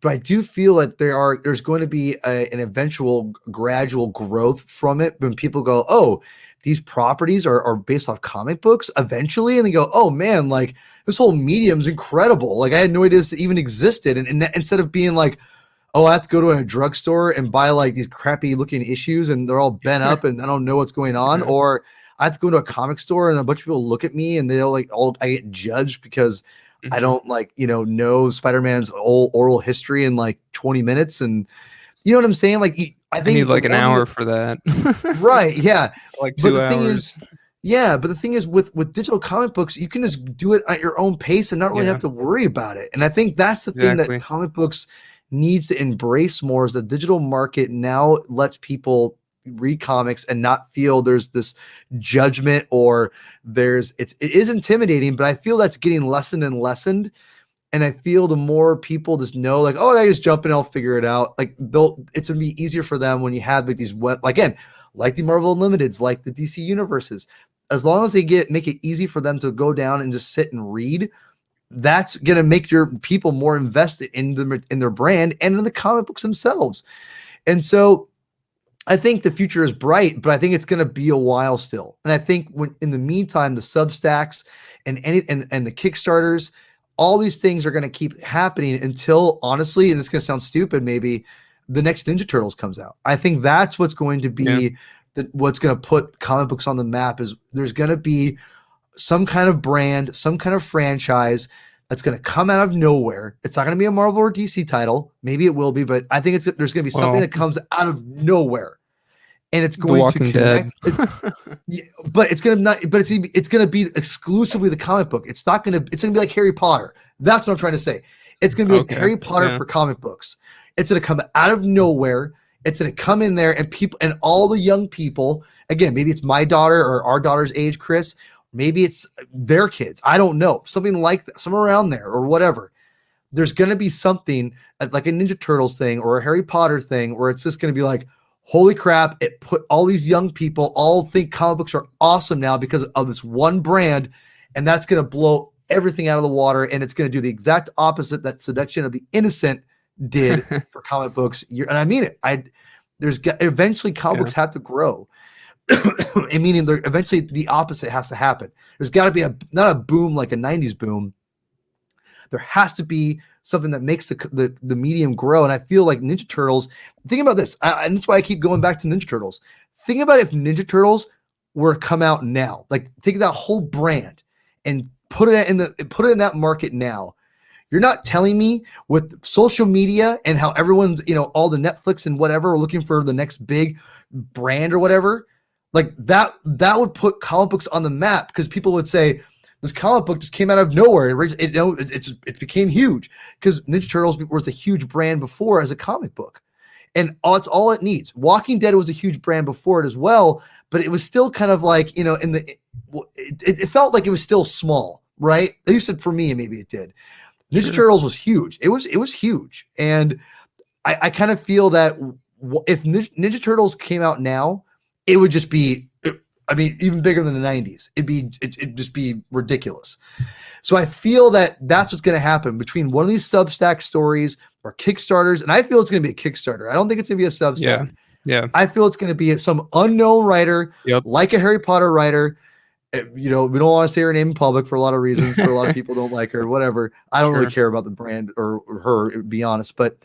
but I do feel that there's going to be an eventual gradual growth from it when people go, oh, these properties are based off comic books eventually. And they go, oh man, like this whole medium's incredible. Like I had no idea this even existed. And instead of being like, oh, I have to go to a drugstore and buy like these crappy looking issues and they're all bent up and I don't know what's going on. Or I have to go to a comic store and a bunch of people look at me and they'll like, I get judged because I don't like, know Spider-Man's oral history in like 20 minutes. And you know what I'm saying? Like, I think need like an hour for that. Right. Yeah. Like 2 hours. But the thing is with digital comic books, you can just do it at your own pace and not really have to worry about it. And I think that's the thing that comic books needs to embrace more, is the digital market now lets people read comics and not feel there's this judgment or it is intimidating, but I feel that's getting lessened and lessened. And I feel the more people just know, like, oh, I just jump in, I'll figure it out. Like it's gonna be easier for them when you have like these again, like the Marvel Unlimiteds, like the DC universes. As long as they make it easy for them to go down and just sit and read, that's gonna make your people more invested in their brand and in the comic books themselves. And so I think the future is bright, but I think it's going to be a while still. And I think in the meantime, the Substacks and the Kickstarters, all these things are going to keep happening until, honestly, and it's going to sound stupid, maybe the next Ninja Turtles comes out. I think that's what's going to be what's going to put comic books on the map. Is there's going to be some kind of brand, some kind of franchise that's going to come out of nowhere. It's not going to be a Marvel or DC title. Maybe it will be, but I think there's going to be something that comes out of nowhere, and it's going to connect. But it's going to not. But it's going to be exclusively the comic book. It's not going to. It's going to be like Harry Potter. That's what I'm trying to say. It's going to be like Harry Potter for comic books. It's going to come out of nowhere. It's going to come in there, and people and all the young people. Again, maybe it's my daughter or our daughter's age, Chris. Maybe it's their kids. I don't know. Something like that, somewhere around there or whatever. There's going to be something like a Ninja Turtles thing or a Harry Potter thing where it's just going to be like, holy crap, it put all these young people all think comic books are awesome now because of this one brand. And that's going to blow everything out of the water. And it's going to do the exact opposite that Seduction of the Innocent did for comic books. And I mean it. Eventually comic books have to grow. And meaning eventually the opposite has to happen. There's got to be not a boom like a 90s boom. There has to be something that makes the medium grow. And I feel like Ninja Turtles, think about this. And that's why I keep going back to Ninja Turtles. Think about if Ninja Turtles were to come out now, like take that whole brand and put it in that market now. You're not telling me with social media and how everyone's, all the Netflix and whatever are looking for the next big brand or whatever. Like that would put comic books on the map because people would say this comic book just came out of nowhere. It became huge because Ninja Turtles was a huge brand before as a comic book, and it's all it needs. Walking Dead was a huge brand before it as well, but it was still kind of like it felt like it was still small, right? At least for me, maybe it did. Ninja Turtles was huge. It was huge, and I kind of feel that if Ninja Turtles came out now, it would just be, even bigger than the 90s. It'd just be ridiculous. So I feel that that's what's going to happen between one of these Substack stories or Kickstarters. And I feel it's going to be a Kickstarter. I don't think it's going to be a Substack. Yeah. I feel it's going to be some unknown writer, like a Harry Potter writer. We don't want to say her name in public for a lot of reasons. For a lot of people don't like her, whatever. I don't really care about the brand or her, to be honest. But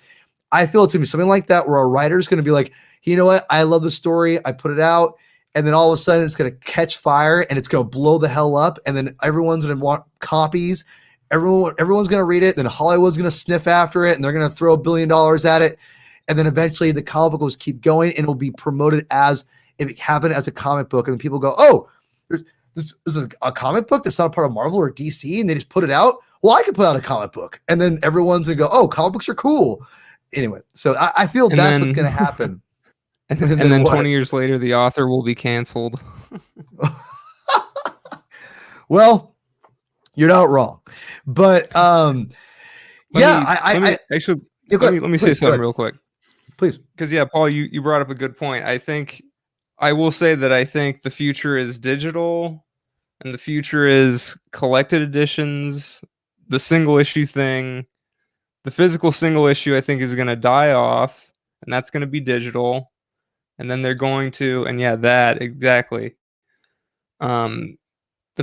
I feel it's going to be something like that where a writer's going to be like, you know what? I love the story. I put it out. and then all of a sudden it's going to catch fire and it's going to blow the hell up, and then everyone's going to want copies. Everyone's going to read it. Then Hollywood's going to sniff after it, and they're going to throw $1 billion at it, and then eventually the comic book will keep going, and it'll be promoted as if it happened as a comic book, and then people go, "Oh, this is a comic book that's not a part of Marvel or DC," and they just put it out. Well, I could put out a comic book, and then everyone's gonna go, "Oh, comic books are cool." Anyway, so I feel that's what's gonna happen. And then 20 years later, the author will be canceled. Well, you're not wrong, but let me say something real quick, please, because Paul, you brought up a good point. I will say that I think the future is digital, and the future is collected editions. The single issue thing, the physical single issue, I think is going to die off, and that's going to be digital. And then they're going to, and that exactly. The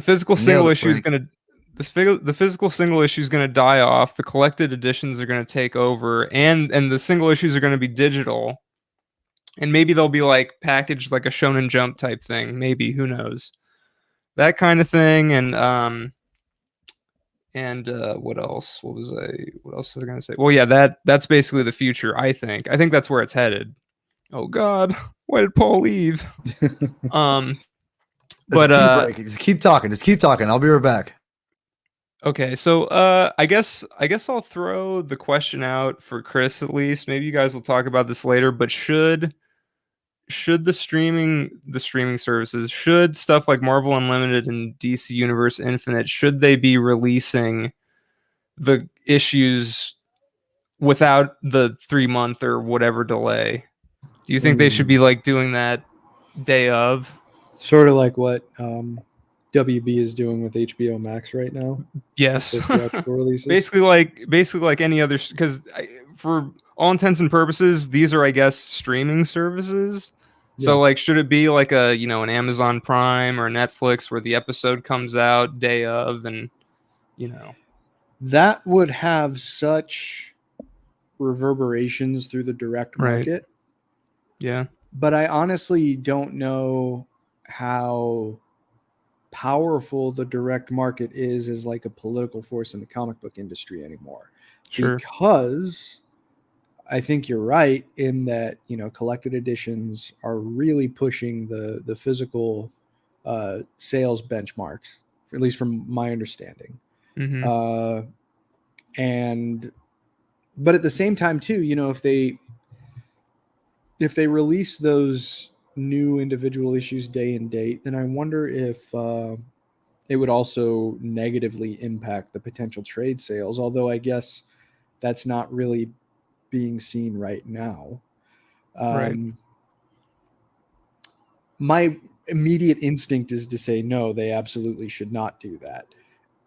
physical single issue is going to, the physical single issue is going to die off. The collected editions are going to take over, and the single issues are going to be digital. And maybe they'll be like packaged like a Shonen Jump type thing. Maybe, who knows? That kind of thing. And what else? What else was I gonna say? Well, that's basically the future. I think that's where it's headed. Oh God, why did Paul leave? But just keep talking. I'll be right back. Okay, so I guess I'll throw the question out for Chris at least. Maybe you guys will talk about this later. But should the streaming services, should stuff like Marvel Unlimited and DC Universe Infinite, should they be releasing the issues without the 3-month or whatever delay? Do you think they should be like doing that day of? Sort of like what WB is doing with HBO Max right now. Yes. Basically like any other, because for all intents and purposes, these are, I guess, streaming services. So like, should it be like a, an Amazon Prime or Netflix where the episode comes out day of, and that would have such reverberations through the direct market. Right. Yeah. But I honestly don't know how powerful the direct market is as like a political force in the comic book industry anymore. Sure. Because I think you're right in that, collected editions are really pushing the physical sales benchmarks, at least from my understanding. Mm-hmm. But at the same time too, if they release those new individual issues day and date, then I wonder if it would also negatively impact the potential trade sales, although I guess that's not really being seen right now. Right. My immediate instinct is to say no, they absolutely should not do that.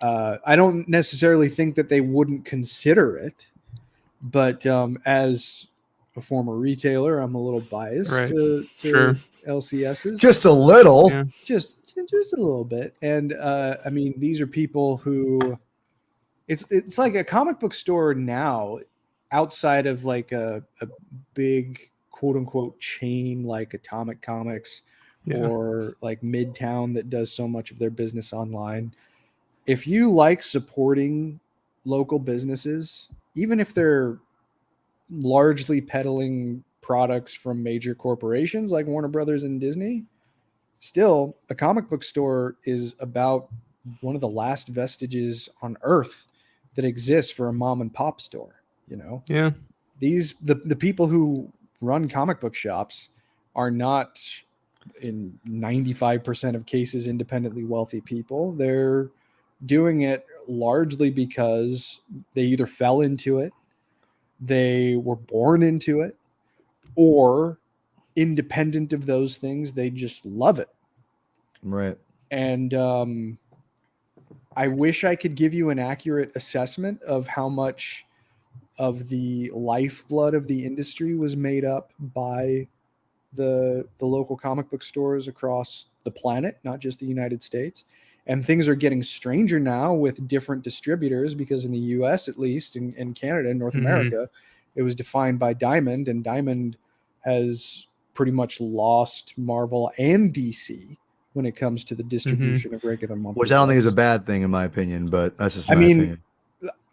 I don't necessarily think that they wouldn't consider it, but as a former retailer, I'm a little biased to sure. LCSs. Just a little. Yeah. Just a little bit. And I mean, these are people who it's like a comic book store now, outside of like a big quote unquote chain like Atomic Comics or like Midtown that does so much of their business online. If you like supporting local businesses, even if they're largely peddling products from major corporations like Warner Brothers and Disney, still a comic book store is about one of the last vestiges on earth that exists for a mom and pop store. Yeah. The people who run comic book shops are not, in 95% of cases, independently wealthy people. They're doing it largely because they either fell into it, they were born into it, or independent of those things, they just love it. Right. And I wish I could give you an accurate assessment of how much of the lifeblood of the industry was made up by the local comic book stores across the planet, not just the United States. And things are getting stranger now with different distributors, because in the US, at least, in Canada and North America, it was defined by Diamond, and Diamond has pretty much lost Marvel and DC when it comes to the distribution of regular monthly. Which I don't think is a books. bad thing in my opinion, but that's just my I mean, opinion.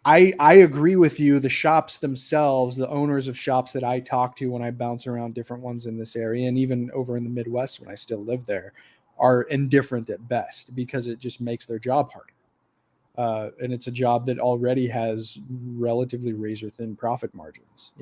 I agree with you. The shops themselves, the owners of shops that I talk to when I bounce around different ones in this area, and even over in the Midwest when I still live there, are indifferent at best because it just makes their job harder. And it's a job that already has relatively razor thin profit margins,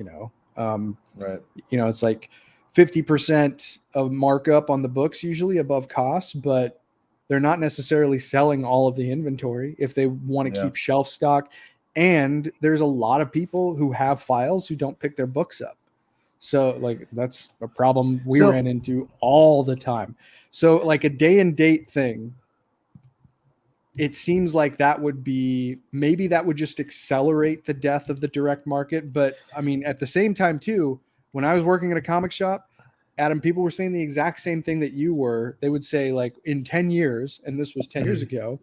Right. It's like 50% of markup on the books, usually above cost, but they're not necessarily selling all of the inventory if they want to keep shelf stock. And there's a lot of people who have files who don't pick their books up. So like, that's a problem we ran into all the time. So like a day and date thing, it seems like that would just accelerate the death of the direct market. But I mean, at the same time too, when I was working at a comic shop, Adam, people were saying the exact same thing that you were. They would say like in 10 years, and this was 10 years ago,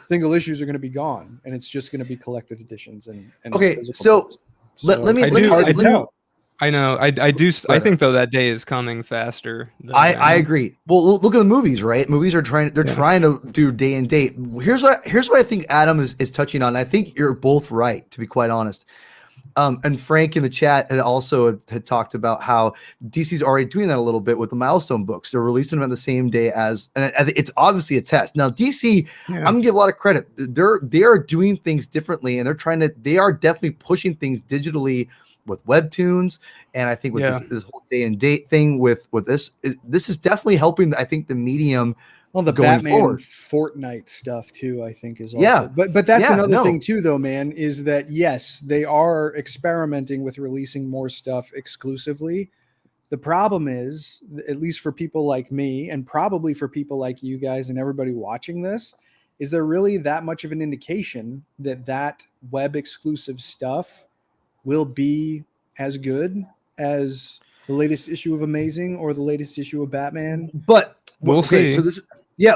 single issues are going to be gone and it's just going to be collected editions. And okay. So let me I know. I do. I think though that day is coming faster. I agree. Well, look at the movies, right? Movies are trying to do day and date. Here's what I think Adam is touching on. I think you're both right, to be quite honest. And Frank in the chat had talked about how DC's already doing that a little bit with the milestone books. They're releasing them on the same day as, and it's obviously a test. Now DC, I'm gonna give a lot of credit. They are doing things differently, and they are definitely pushing things digitally with webtoons, and I think with this whole day and date thing with this is definitely helping. I think the medium. Well, the Batman Fortnite stuff too, I think is also, but that's another thing too, though, man, is that yes, they are experimenting with releasing more stuff exclusively. The problem is, at least for people like me, and probably for people like you guys and everybody watching this, is there really that much of an indication that web exclusive stuff will be as good as the latest issue of Amazing or the latest issue of Batman? But we'll see. So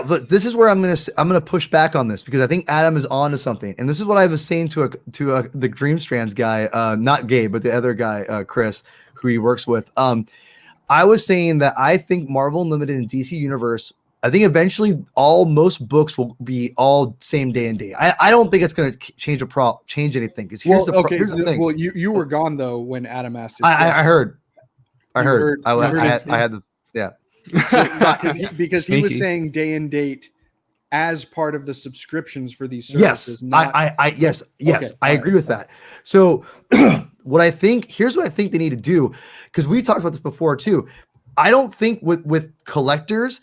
but this is where I'm gonna push back on this because I think Adam is on to something, and this is what I was saying to the Dream Strands guy, not Gabe, but the other guy, Chris, who he works with. I was saying that I think Marvel Unlimited and DC Universe, I think eventually most books will be all same day and date. I don't think it's gonna change anything because here's the thing. Well, you were gone though when Adam asked. I heard. I had the. So, because he was saying day and date as part of the subscriptions for these services. Yes, I agree with that. So here's what I think they need to do, because we talked about this before too. I don't think with collectors,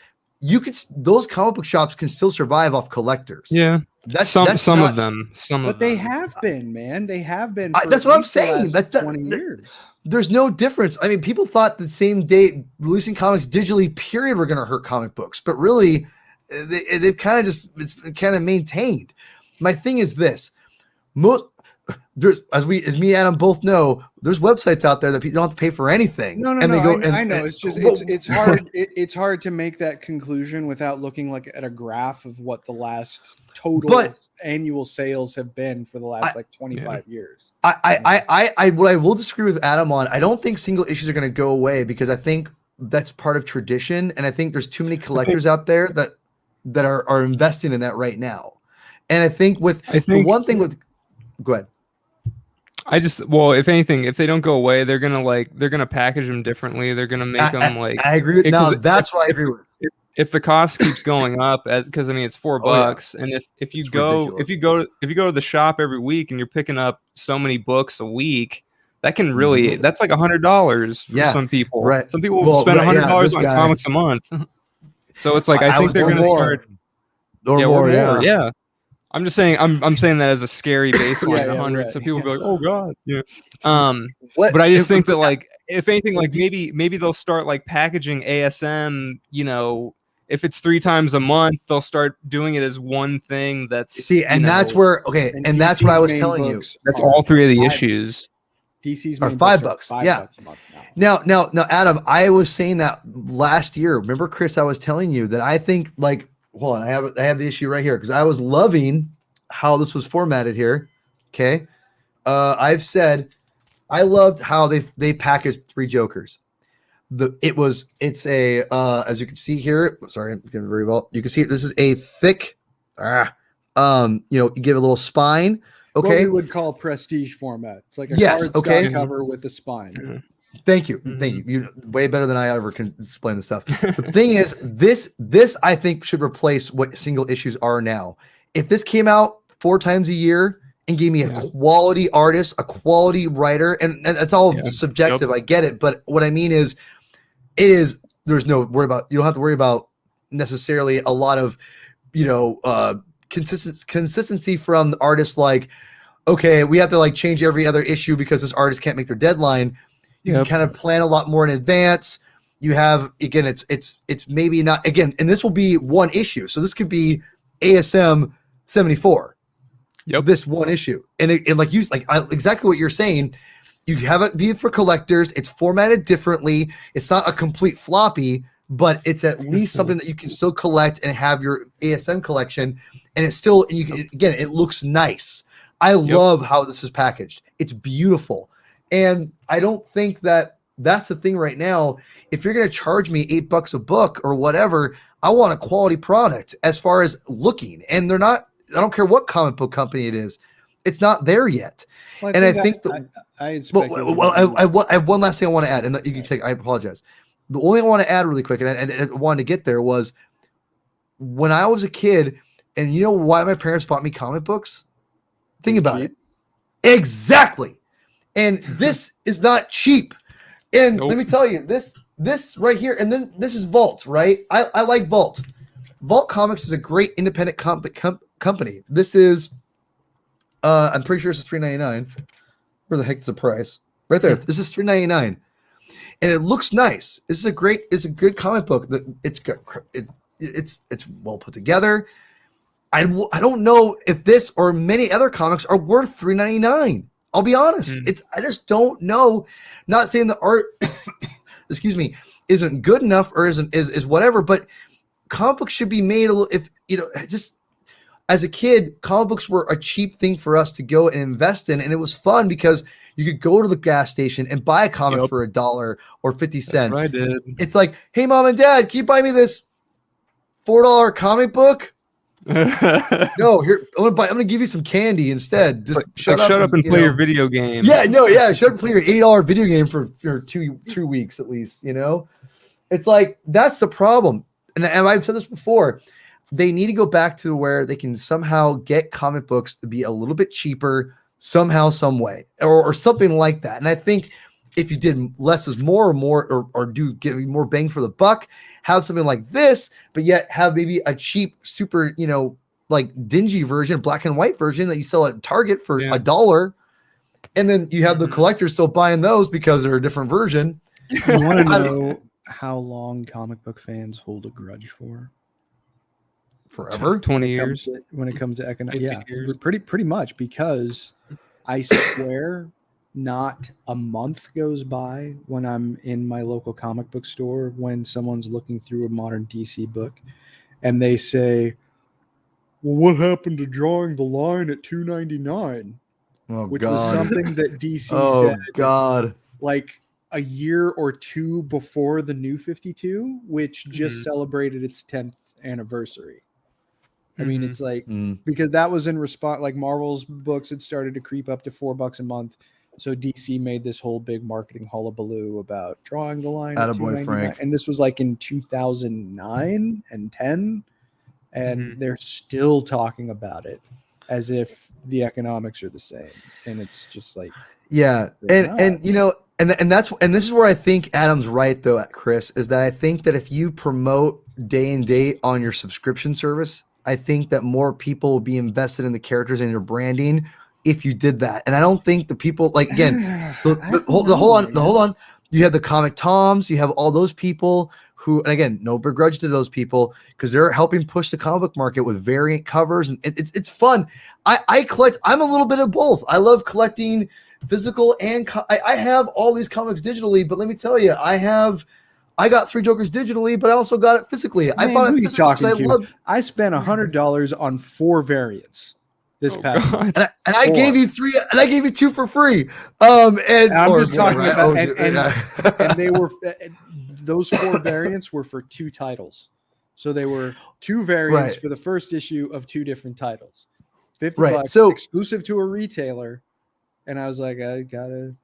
those comic book shops can still survive off collectors. Yeah. Some of them. But they have been, man. They have been. That's what I'm saying. That's 20 years. There's no difference. I mean, people thought the same day releasing comics digitally, period, were going to hurt comic books, but really, they've kind of it's kind of maintained. My thing is this: as me and Adam both know, there's websites out there that people don't have to pay for anything. I know. It's just it's hard. It's hard to make that conclusion without looking at a graph of what the last total annual sales have been for the last 25 years. What I will disagree with Adam on, I don't think single issues are going to go away because I think that's part of tradition, and I think there's too many collectors out there that are investing in that right now. And I think go ahead. If anything, if they don't go away, they're gonna package them differently. They're gonna make them like. I agree with. No, that's what I agree with. If the cost keeps going up, because I mean it's $4, and if you go to the shop every week and you're picking up so many books a week, that can really that's like $100 for some people. Right. Some people will spend $100 on comics a month. So it's like I think they're gonna start or more. Yeah. I'm just saying. I'm saying that as a scary baseline, 100. Right. So people will be like, "Oh God." Yeah. But I just think that if anything, maybe they'll start packaging ASM. If it's 3 times a month, they'll start doing it as one thing. That's that's where and that's what I was telling you. That's all 3 of the issues. DC's are $5. $5 a month now. Now, Adam, I was saying that last year. Remember, Chris? I was telling you that I think hold on, I have the issue right here because I was loving how this was formatted here. Okay, I've said I loved how they packaged 3 Jokers. It's a as you can see here. Sorry, I'm getting very well. You can see this is a thick, you give a little spine. Okay, what we would call prestige format. It's like a cardstock cover with a spine. Thank you. Thank you. You way better than I ever can explain this stuff. The thing is, this I think should replace what single issues are now. If this came out 4 times a year and gave me a quality artist, a quality writer, and that's all subjective. I get it, but what I mean is, there's no worry about. You don't have to worry about necessarily a lot of, consistency from the artist. Like, okay, we have to like change every other issue because this artist can't make their deadline. You can kind of plan a lot more in advance. You have, again, it's maybe not, again, and this will be one issue. So this could be ASM 74. Yep. This one issue. And exactly what you're saying. You have it be for collectors. It's formatted differently. It's not a complete floppy, but it's at least something that you can still collect and have your ASM collection. And it's still, it looks nice. I love how this is packaged. It's beautiful. And I don't think that's the thing right now. If you're going to charge me $8 a book or whatever, I want a quality product as far as looking. And they're not, I don't care what comic book company it is. It's not there yet. Well, I have one last thing I want to add, and you can take, I apologize. The only thing I want to add really quick, and I wanted to get there, was when I was a kid, and you know why my parents bought me comic books? Think about it. Exactly. And this is not cheap. And let me tell you, this right here, and then this is Vault, right? I like Vault. Vault Comics is a great independent company. This is, I'm pretty sure this is $3.99. Where the heck is the price? Right there. This is $3.99, and it looks nice. It's a good comic book. It's good. It's well put together. I don't know if this or many other comics are worth $3.99. I'll be honest. I just don't know. Not saying the art, excuse me, isn't good enough or is whatever, but comic books should be made a little. Just as a kid, comic books were a cheap thing for us to go and invest in, and it was fun because you could go to the gas station and buy a comic for $1 or 50 cents. I did. It's like, hey, mom and dad, can you buy me this $4 comic book? No, here I'm gonna give you some candy instead. Just shut up and play your video game. Shut up and play your $8 video game for 2 weeks at least. It's like that's the problem. And I've said this before. They need to go back to where they can somehow get comic books to be a little bit cheaper somehow, some way, or something like that. And I think if you did less is more, or do get more bang for the buck, have something like this, but yet have maybe a cheap, super, like dingy version, black and white version that you sell at Target for $1. And then you have the collectors still buying those because they're a different version. You want to know how long comic book fans hold a grudge for? Forever? 20 years. When it comes to economic, years. pretty much, because I swear not a month goes by when I'm in my local comic book store when someone's looking through a modern DC book and they say, well, what happened to drawing the line at $2.99? Which was something that DC said. God. Like a year or two before the New 52, which just celebrated its 10th anniversary. I mean, it's like, because that was in response, like Marvel's books had started to creep up to $4 a month. So DC made this whole big marketing hullabaloo about drawing the line at $2.99. And this was like in 2009 and 10. And they're still talking about it as if the economics are the same. And it's just like, and this is where I think Adam's right though, Chris, is that I think that if you promote day and date on your subscription service, I think that more people will be invested in the characters and your branding if you did that. And I don't think the people, like, again, hold on. You have the Comic Toms, you have all those people who, and again, no begrudge to those people because they're helping push the comic book market with variant covers, and it's fun. I collect. I'm a little bit of both. I love collecting physical and I have all these comics digitally, but let me tell you, I got Three Jokers digitally, but I also got it physically. I bought it physically. I spent $100 on 4 variants this Oh, past God. month. And I 4. gave you 3, and I gave you 2 for free. I'm Or just talking whatever, I about, owed you. and they were those 4 variants were for 2 titles, so they were 2 variants Right. for the first issue of 2 different titles, $50 Right. So exclusive to a retailer, and I was like, I gotta.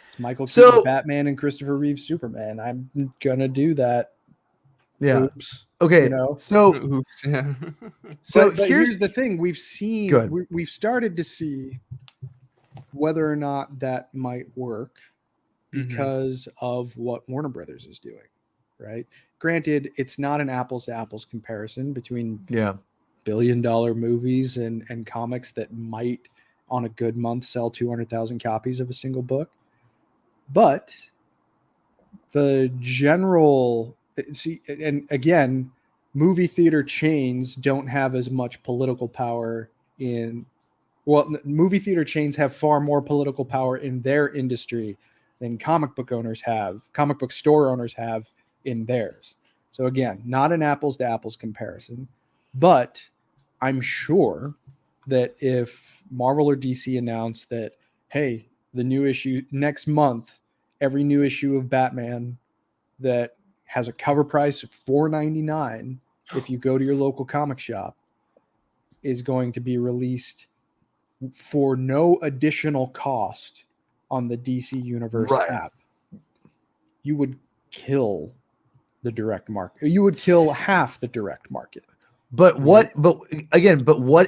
It's Michael So- Keaton Batman and Christopher Reeve Superman. I'm gonna do that. yeah. Oops. Okay. You know? So Oops, yeah. But here's the thing: we've seen, we've started to see whether or not that might work because of what Warner Brothers is doing, right? Granted, it's not an apples to apples comparison between billion-dollar movies and comics that might, on a good month, sell 200,000 copies of a single book, but the general and again, movie theater chains don't have as much political power movie theater chains have far more political power in their industry than comic book store owners have in theirs. So again, not an apples to apples comparison, but I'm sure that if Marvel or DC announced that, hey, the new issue next month, every new issue of Batman that has a cover price of $4.99, if you go to your local comic shop, is going to be released for no additional cost on the DC Universe app, you would kill the direct market. You would kill half the direct market. But what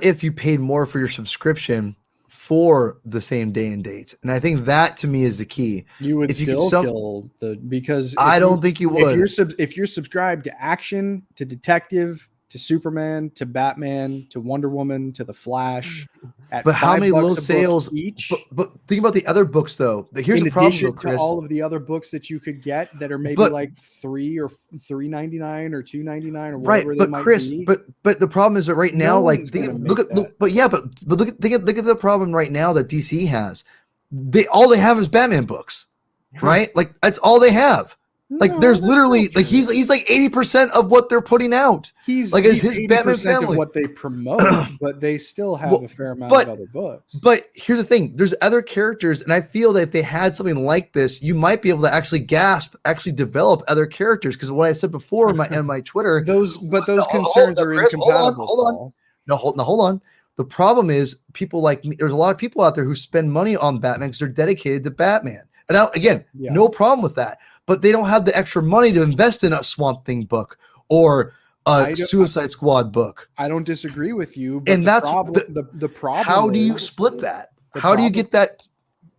if you paid more for your subscription for the same day and date? And I think that to me is the key. You would kill because I don't think you would. If you're subscribed to Action, to Detective, to Superman, to Batman, to Wonder Woman, to The Flash, at but how many low $5 sales each? But think about the other books though. Here's the problem, though, Chris. To all of the other books that you could get that are maybe like $3 or $3.99 or $2.99 or whatever they might be. But the problem is that right now, look at the problem right now that DC has. All they have is Batman books, right? Like that's all they have. Like there's literally like he's like 80% of what they're putting out. He's his 80% Batman family of what they promote, but they still have a fair amount of other books. But here's the thing: there's other characters, and I feel that if they had something like this, you might be able to actually develop other characters. Because what I said before in my Twitter, those concerns are incompatible. Hold on. The problem is people like me. There's a lot of people out there who spend money on Batman because they're dedicated to Batman. And now, again, no problem with that. But they don't have the extra money to invest in a Swamp Thing book or a Suicide Squad book. I don't disagree with you. But and that's the problem. How do you split that? How do you get that?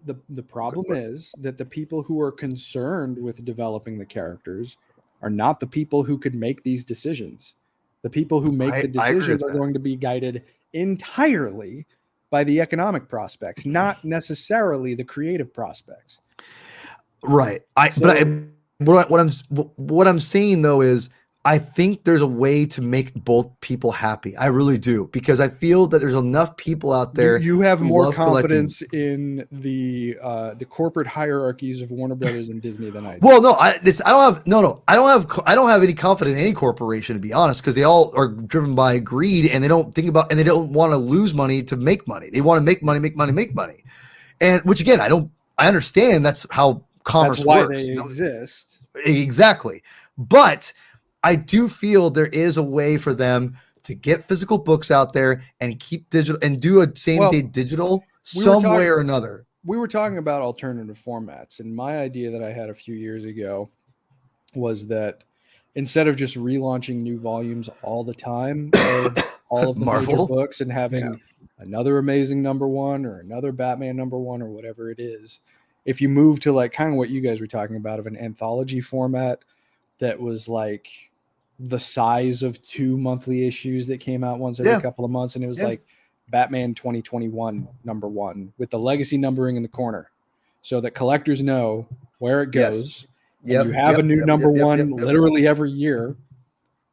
The problem is that the people who are concerned with developing the characters are not the people who could make these decisions. The people who make the decisions are going to be guided entirely by the economic prospects, not necessarily the creative prospects. Right. What I'm saying though is I think there's a way to make both people happy. I really do, because I feel that there's enough people out there. You have more confidence in the corporate hierarchies of Warner Brothers and Disney than I do. Well, no, I don't have any confidence in any corporation, to be honest, because they all are driven by greed and they don't want to lose money to make money. They want to make money. And which again, I understand that's how commerce works. That's why they exist. Exactly. But I do feel there is a way for them to get physical books out there and keep digital and do a same-day digital some way or another. We were talking about alternative formats, and my idea that I had a few years ago was that instead of just relaunching new volumes all the time of all of the major books and having another Amazing #1 or another Batman #1 or whatever it is, if you move to like kind of what you guys were talking about of an anthology format that was like the size of 2 monthly issues that came out once every couple of months. And it was like Batman 2021 #1 with the legacy numbering in the corner so that collectors know where it goes. You have a new #1 literally every year,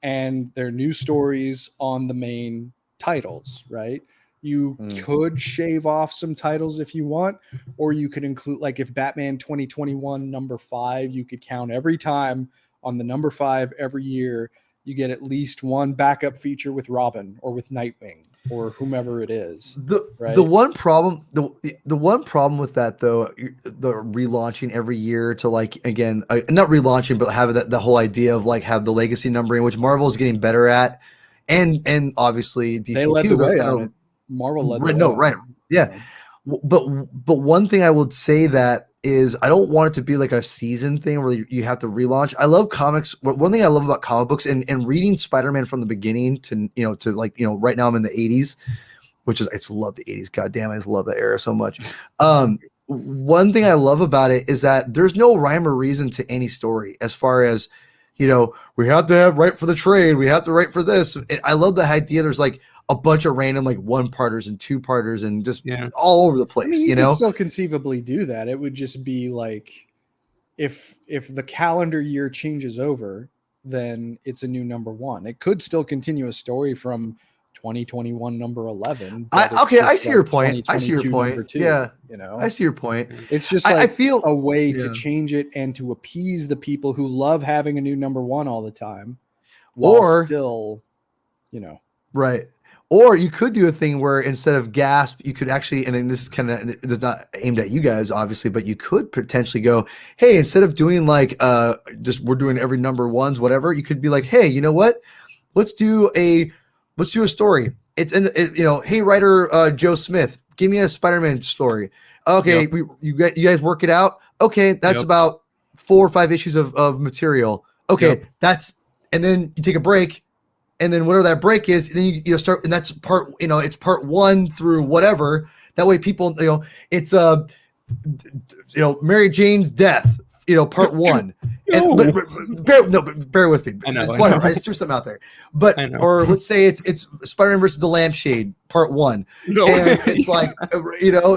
and there are new stories on the main titles, right? You could shave off some titles if you want, or you could include, like if Batman 2021 #5, you could count every time on the #5 every year, you get at least one backup feature with Robin or with Nightwing. or whomever it is. Right? The one problem with that though, the relaunching every year to like again not relaunching but have the whole idea of like have the legacy numbering, which Marvel is getting better at, and obviously DC they led too. the way Kind on of, it. Marvel led right, the no, way. right, yeah. But one thing I would say that is I don't want it to be like a season thing where you have to relaunch. I love comics. One thing I love about comic books and reading Spider-Man from the beginning to right now I'm in the 80s, which is I just love the 80s. God damn, I just love that era so much. One thing I love about it is that there's no rhyme or reason to any story as far as, we have to have right for the trade. We have to write for this. I love the idea. There's like a bunch of random like one parters and two parters and just all over the place. I mean, you could still conceivably do that. It would just be like if the calendar year changes over, then it's a new number one. It could still continue a story from 2021 number 11. I see your point. I see your point. Yeah, I see your point. It's just like I feel a way to change it and to appease the people who love having a new number one all the time, while still, right. Or you could do a thing where instead of gasp, you could actually, and then this is kind of, it's not aimed at you guys, obviously, but you could potentially go, hey, instead of doing like, just we're doing every number ones, whatever, you could be like, hey, you know what? Let's do a story. It's hey, writer Joe Smith, give me a Spider-Man story. Okay, you guys work it out. Okay, that's about 4 or 5 issues of material. Okay, and then you take a break. And then whatever that break is, then you start, and that's part, it's part 1 through whatever. That way people, it's Mary Jane's death, part 1. And, bear with me. I know. I just threw something out there. But or let's say it's Spider-Man versus the Lampshade, part 1. No, and it's like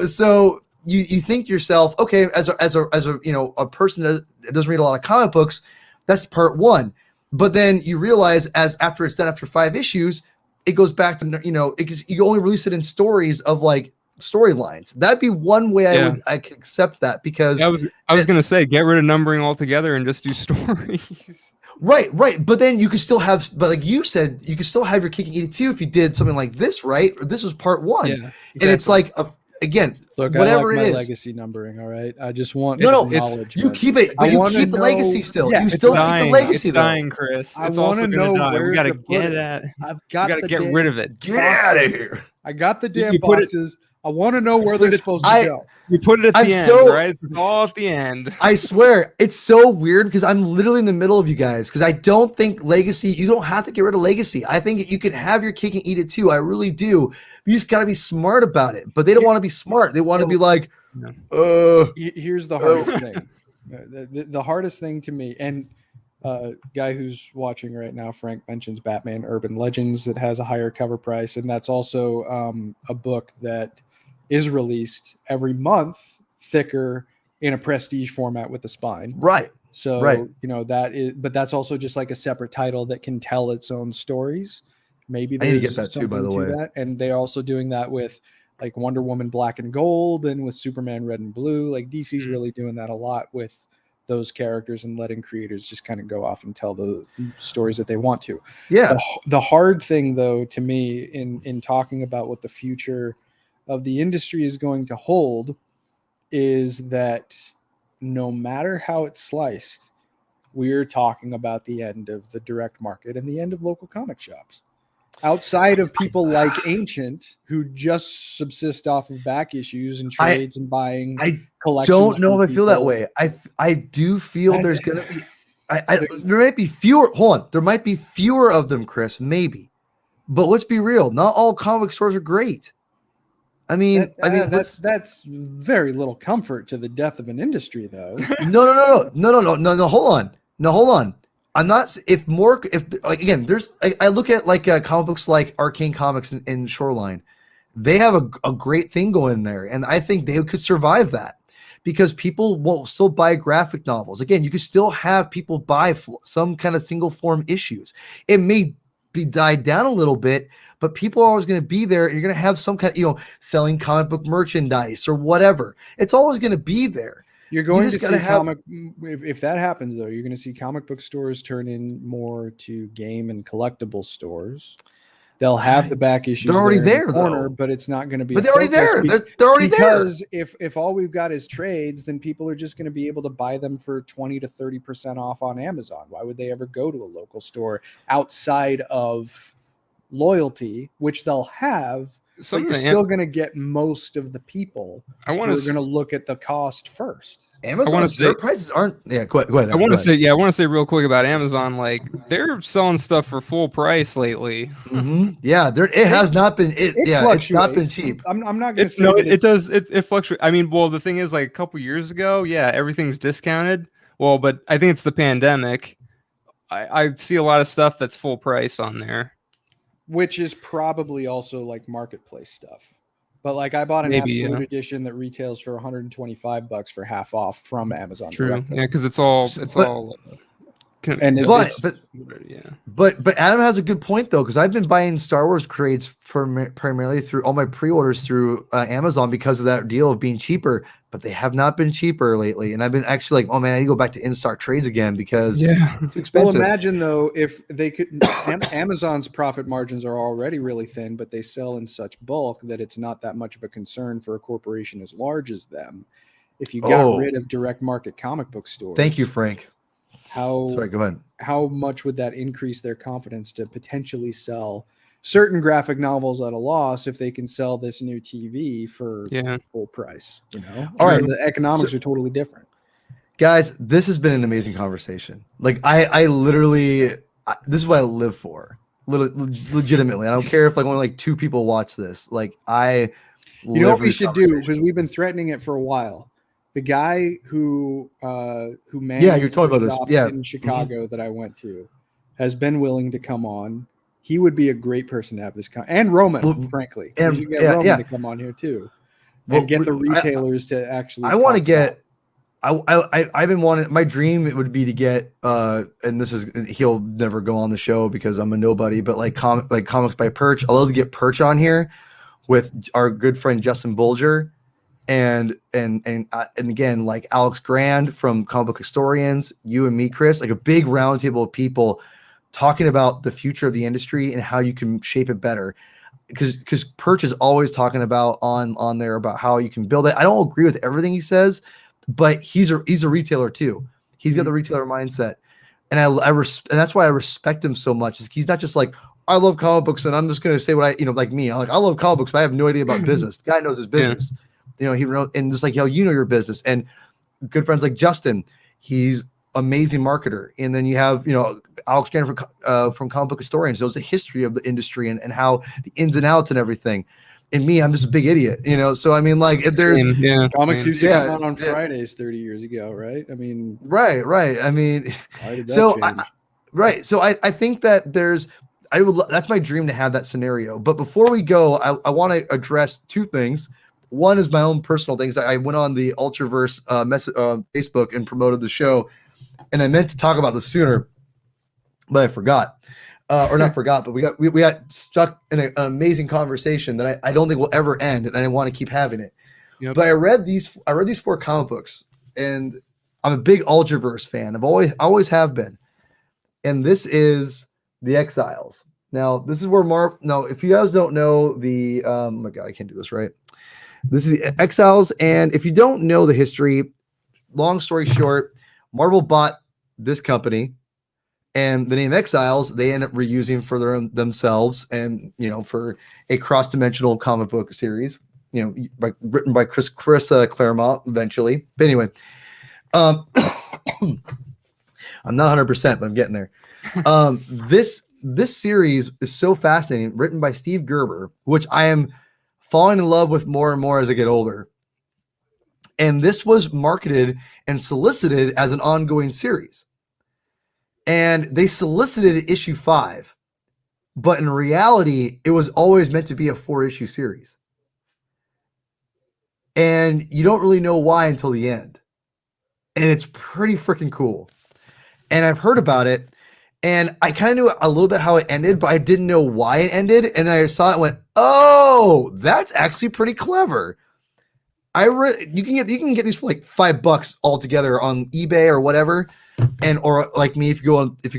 so you think to yourself, okay, as a person that doesn't read a lot of comic books, that's part 1. But then you realize after it's done after 5 issues, it goes back to, you only release it in stories of like storylines. That'd be one way I could accept that, because I was going to say, get rid of numbering altogether and just do stories. Right. But then you could still have, but like you said, you could still have your Kicking 82 if you did something like this, right? Or this was part 1. Yeah, exactly. And it's like, again, look, whatever I like it is. my legacy numbering. All right, I just want knowledge. You keep it, but you keep the legacy still. Yeah, you still keep the legacy. It's dying, Chris. I want to know where we gotta get at. I've got. We gotta get rid of it. Get out of here. I got the damn boxes. I want to know where they're supposed to go. You put it at the end, right? It's all at the end. I swear, it's so weird because I'm literally in the middle of you guys, because I don't think legacy, you don't have to get rid of legacy. I think you can have your cake and eat it too. I really do. You just got to be smart about it. But they don't want to be smart. They want to be like, here's the hardest thing. The hardest thing to me, and guy who's watching right now, Frank, mentions Batman Urban Legends that has a higher cover price. And that's also a book that is released every month, thicker in a prestige format with a spine. Right. So, that is, but that's also just like a separate title that can tell its own stories. Maybe I need to get that too, by the way. And they're also doing that with like Wonder Woman Black and Gold and with Superman Red and Blue. Like DC's really doing that a lot with those characters and letting creators just kind of go off and tell the stories that they want to. Yeah. The hard thing though, to me in talking about what the future of the industry is going to hold is that no matter how it's sliced, we're talking about the end of the direct market and the end of local comic shops. Outside of people like Ancient, who just subsist off of back issues and trades and buying collections. I don't know if I feel that way. I do feel there's going to be, there might be fewer. Hold on. There might be fewer of them, Chris, maybe. But let's be real. Not all comic stores are great. I mean, that's very little comfort to the death of an industry, though. No. Hold on. I'm not. If like again, I look at like comic books like Arcane Comics and Shoreline. They have a great thing going there, and I think they could survive that because people will still buy graphic novels. Again, you could still have people buy some kind of single form issues. It may be died down a little bit, but people are always going to be there. And you're going to have some kind of, selling comic book merchandise or whatever. It's always going to be there. You're going to see if that happens though, you're going to see comic book stores turn in more to game and collectible stores. They'll have the back issues. They're already in the there, corner, though. but it's not going to be. But they're already there. They're already there. Because if all we've got is trades, then people are just going to be able to buy them for 20 to 30% off on Amazon. Why would they ever go to a local store outside of loyalty, which they'll have? But you're still going to get most of the people who are going to look at the cost first. Amazon's prices aren't. Yeah, go ahead. I want to say real quick about Amazon. Like, they're selling stuff for full price lately. Mm-hmm. Yeah, it has not been. It's not been cheap. I'm not going to say it fluctuates. I mean, well, the thing is, like a couple years ago, yeah, everything's discounted. Well, but I think it's the pandemic. I see a lot of stuff that's full price on there, which is probably also like marketplace stuff. But like I bought an absolute edition that retails for $125 for half off from Amazon. True. Directly. Yeah, because it's all. But Adam has a good point though, because I've been buying Star Wars crates primarily through all my pre-orders through Amazon because of that deal of being cheaper. But they have not been cheaper lately, and I've been actually like, oh man, I need to go back to in-stock trades again because it's too expensive. Well, imagine though if they could. Amazon's profit margins are already really thin, but they sell in such bulk that it's not that much of a concern for a corporation as large as them. If you got rid of direct market comic book stores, thank you, Frank. Go ahead. How much would that increase their confidence to potentially sell certain graphic novels at a loss if they can sell this new TV for full price? All right, the economics are totally different. Guys, this has been an amazing conversation. Like I literally, this is what I live for. Legitimately, I don't care if like only like 2 people watch this. Like you know what we should do, because we've been threatening it for a while. The guy who managed you're talking about this in Chicago that I went to has been willing to come on. He would be a great person to have this and Roman, frankly. And you get Roman to come on here too, and get the retailers to actually. I want to get. I've been wanting. My dream it would be to get. And this is he'll never go on the show because I'm a nobody. But like Comics by Perch, I'd love to get Perch on here with our good friend Justin Bolger. And again, like Alex Grand from Comic Book Historians, you and me, Chris, like a big roundtable of people talking about the future of the industry and how you can shape it better. Because Perch is always talking about on there about how you can build it. I don't agree with everything he says, but he's a retailer too. He's got the retailer mindset, and and that's why I respect him so much. He's not just like, I love comic books and I'm just going to say what like me. I'm like, I love comic books, but I have no idea about business. The guy knows his business. He and just like how you know your business, and good friends like Justin, he's amazing marketer. And then you have Alex Gannon from Comic Book Historians, knows the history of the industry and how the ins and outs and everything. And me, I'm just a big idiot, So I mean, like if there's comics used to come on Fridays 30 years ago, right? I mean, right. I mean, so I think that that's my dream to have that scenario. But before we go, I want to address 2 things. One is my own personal things. I went on the Ultraverse Facebook and promoted the show, and I meant to talk about this sooner, but I forgot, or not forgot. But we got stuck in an amazing conversation that I don't think will ever end, and I want to keep having it. Yep. But I read these 4 comic books, and I'm a big Ultraverse fan. I've always have been, and this is the Exiles. Now this is where if you guys don't know the oh my god, I can't do this right. This is the Exiles, and if you don't know the history, long story short, Marvel bought this company, and the name Exiles they end up reusing for themselves, and for a cross-dimensional comic book series, written by Chris Claremont eventually. But anyway, I'm not 100%, but I'm getting there. This series is so fascinating, written by Steve Gerber, which I am falling in love with more and more as I get older. And this was marketed and solicited as an ongoing series. And they solicited issue 5, but in reality, it was always meant to be a 4-issue series. And you don't really know why until the end. And it's pretty freaking cool. And I've heard about it, and I kind of knew a little bit how it ended, but I didn't know why it ended. And I saw it and went, oh, that's actually pretty clever. You can get these for like $5 altogether on eBay or whatever, or like me, if you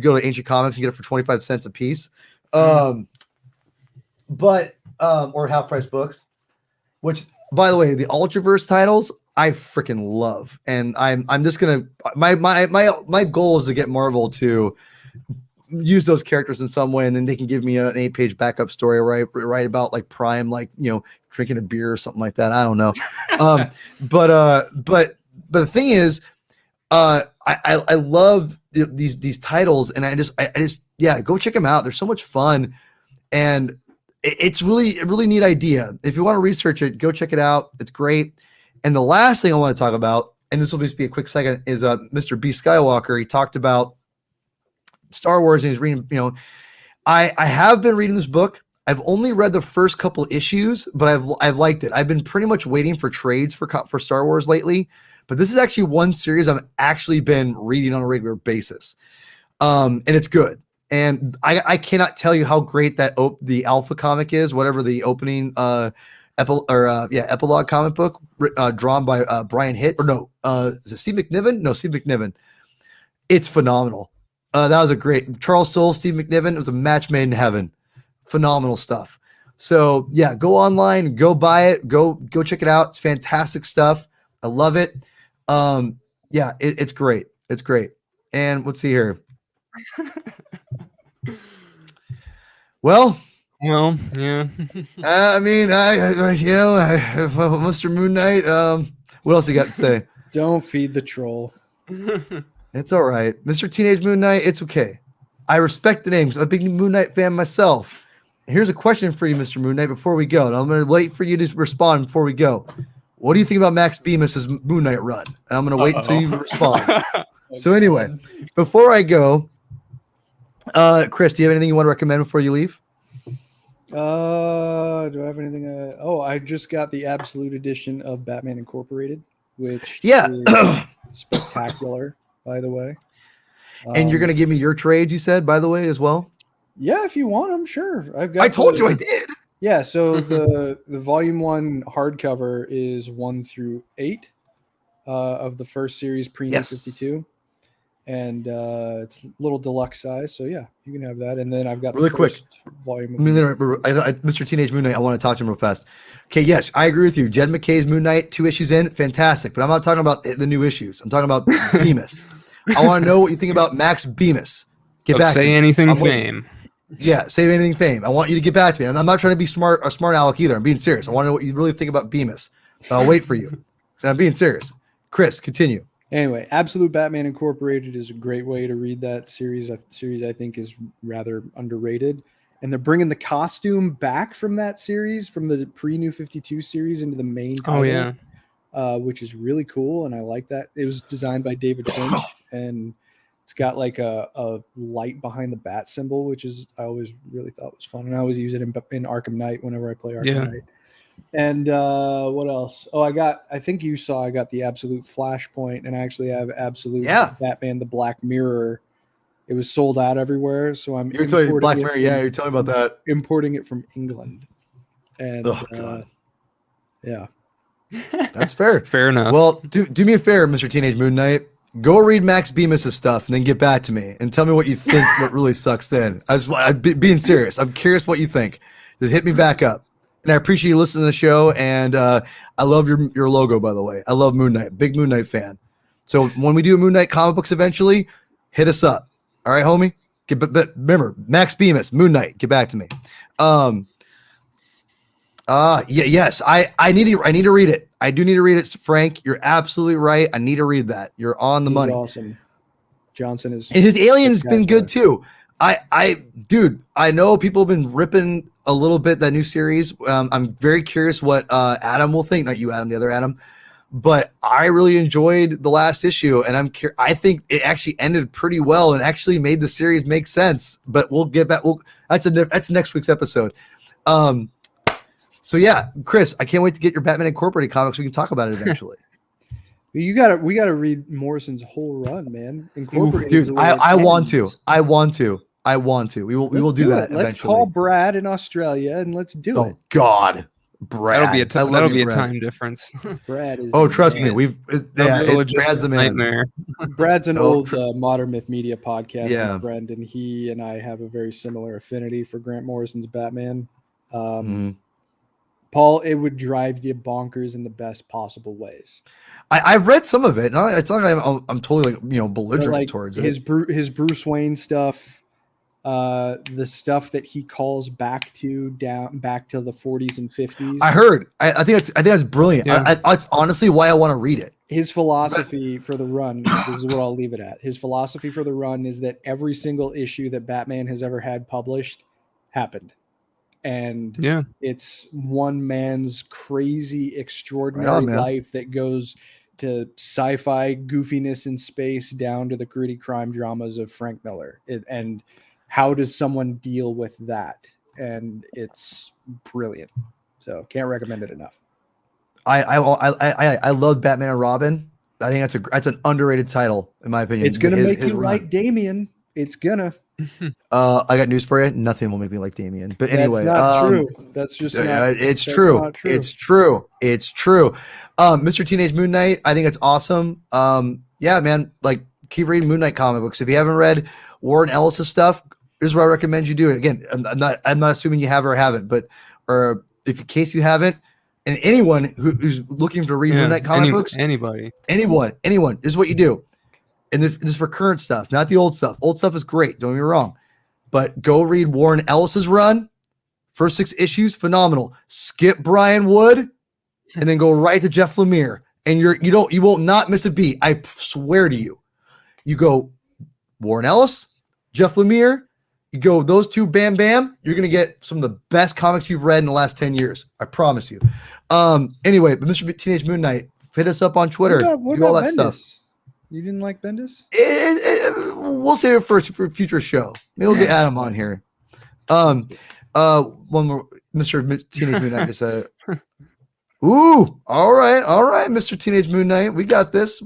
go to Ancient Comics and get it for 25 cents a piece. but or half price books, which by the way, the Ultraverse titles I freaking love, and I'm just gonna my goal is to get Marvel to use those characters in some way, and then they can give me an 8-page backup story, right about like Prime, like drinking a beer or something like that. I don't know, but the thing is, I love these titles, and I just go check them out. They're so much fun, and it's really a really neat idea. If you want to research it, go check it out. It's great. And the last thing I want to talk about, and this will just be a quick second, is Mr. B. Skywalker. He talked about Star Wars, and he's reading. I have been reading this book. I've only read the first couple issues, but I've liked it. I've been pretty much waiting for trades for Star Wars lately. But this is actually one series I've actually been reading on a regular basis. And it's good. And I cannot tell you how great that the Alpha comic is, whatever the opening epilogue comic book drawn by Brian Hitt. Or no, is it Steve McNiven? No, Steve McNiven. It's phenomenal. That was a great Charles Soule, Steve McNiven. It was a match made in heaven. Phenomenal stuff. So yeah, go online, go buy it, go check it out. It's fantastic stuff. I love it. It's great. It's great. And let's see here. Well, yeah. Mr. Moon Knight. What else you got to say? Don't feed the troll. It's all right, Mr. Teenage Moon Knight. It's okay. I respect the name because I'm a big Moon Knight fan myself. Here's a question for you, Mr. Moon Knight, before we go. And I'm going to wait for you to respond before we go. What do you think about Max Bemis's Moon Knight run? And I'm going to wait until you respond. So anyway, before I go, Chris, do you have anything you want to recommend before you leave? Do I have anything? I just got the Absolute Edition of Batman Incorporated, which is spectacular, by the way. And you're going to give me your trades, you said, by the way, as well? Yeah, if you want them, sure. I told you I did. Yeah, so the volume 1 hardcover is 1 through 8 of the first series pre-New 52. And it's a little deluxe size, so yeah, you can have that. And then I've got really the first volume. Mr. Teenage Moon Knight, I want to talk to him real fast. Okay, yes, I agree with you. Jed McKay's Moon Knight, 2 issues in, fantastic. But I'm not talking about the new issues. I'm talking about Bemis. I want to know what you think about Max Bemis. Get back to me. Say anything, fame. Yeah, say anything, fame. I want you to get back to me. And I'm not trying to be a smart aleck either. I'm being serious. I want to know what you really think about Bemis. I'll wait for you. And I'm being serious. Chris, continue. Anyway, Absolute Batman Incorporated is a great way to read that series. That series, I think, is rather underrated. And they're bringing the costume back from that series, from the pre-New 52 series into the main title, which is really cool. And I like that. It was designed by David Finch, and it's got like a light behind the bat symbol, which is I always really thought was fun. And I always use it in Arkham Knight whenever I play Arkham Knight. And what else? Oh, I think you saw I got the Absolute Flashpoint, and I actually have Absolute Batman the Black Mirror. It was sold out everywhere, so I'm importing Black Mirror. You're telling me about that. Importing it from England. And yeah. That's fair. Fair enough. Well, do me a favor, Mr. Teenage Moon Knight. Go read Max Bemis' stuff and then get back to me and tell me what you think what really sucks then. I'm being serious. I'm curious what you think. Just hit me back up. And I appreciate you listening to the show. And I love your logo, by the way. I love Moon Knight. Big Moon Knight fan. So when we do Moon Knight comic books eventually, hit us up. All right, homie? But remember, Max Bemis, Moon Knight, get back to me. Yes, I need to read it. I do need to read it, Frank. You're absolutely right. I need to read that. You're on the money. Awesome. Johnson is, and his Alien's been good too. Dude, I know people have been ripping a little bit that new series. I'm very curious what Adam will think. Not you, Adam, the other Adam. But I really enjoyed the last issue, and I think it actually ended pretty well and actually made the series make sense. But we'll get back. That's next week's episode. So yeah, Chris, I can't wait to get your Batman Incorporated comics. We can talk about it eventually. We gotta read Morrison's whole run, man. Incorporated. Dude, I want to. We will do that. Let's eventually. call Brad in Australia and let's do it. Oh God, Brad. That'll be a time difference. Brad is. Oh, trust me, Brad's the man. Nightmare. Brad's an old Modern Myth Media podcast friend, and he and I have a very similar affinity for Grant Morrison's Batman. Paul, it would drive you bonkers in the best possible ways. I've read some of it. It's not like I'm totally belligerent towards his it. His Bruce Wayne stuff, the stuff that he calls back to the 40s and 50s. I heard. I think that's brilliant. Yeah. It's honestly why I want to read it. His philosophy for the run, this is what I'll leave it at. His philosophy for the run is that every single issue that Batman has ever had published happened. And it's one man's crazy, extraordinary life that goes to sci-fi goofiness in space down to the gritty crime dramas of Frank Miller. And how does someone deal with that? And it's brilliant. So can't recommend it enough. I love Batman and Robin. I think that's an underrated title in my opinion. It's gonna make you like Damian. It's gonna. I got news for you. Nothing will make me like Damian. But anyway, that's not true. That's just it's true. It's true. It's true. Mr. Teenage Moon Knight, I think it's awesome. Yeah, man, like keep reading Moon Knight comic books. If you haven't read Warren Ellis's stuff, here's what I recommend you do. Again, I'm not assuming you have or haven't, but in case you haven't, and anyone who's looking to read Moon Knight comic books, anyone, this is what you do. And this is for current stuff, not the old stuff. Old stuff is great, don't get me wrong. But go read Warren Ellis's run. First 6 issues, phenomenal. Skip Brian Wood, and then go right to Jeff Lemire. And you won't not miss a beat. I swear to you. You go Warren Ellis, Jeff Lemire, you go those two, bam, bam, you're gonna get some of the best comics you've read in the last 10 years. I promise you. Anyway, but Mr. Teenage Moon Knight, hit us up on Twitter. What do all that Bendis? stuff. You didn't like Bendis? We'll save it for a future show. Maybe we'll get Adam on here. One more, Mr. Teenage Moon Knight just said, "Ooh, all right, Mr. Teenage Moon Knight, we got this.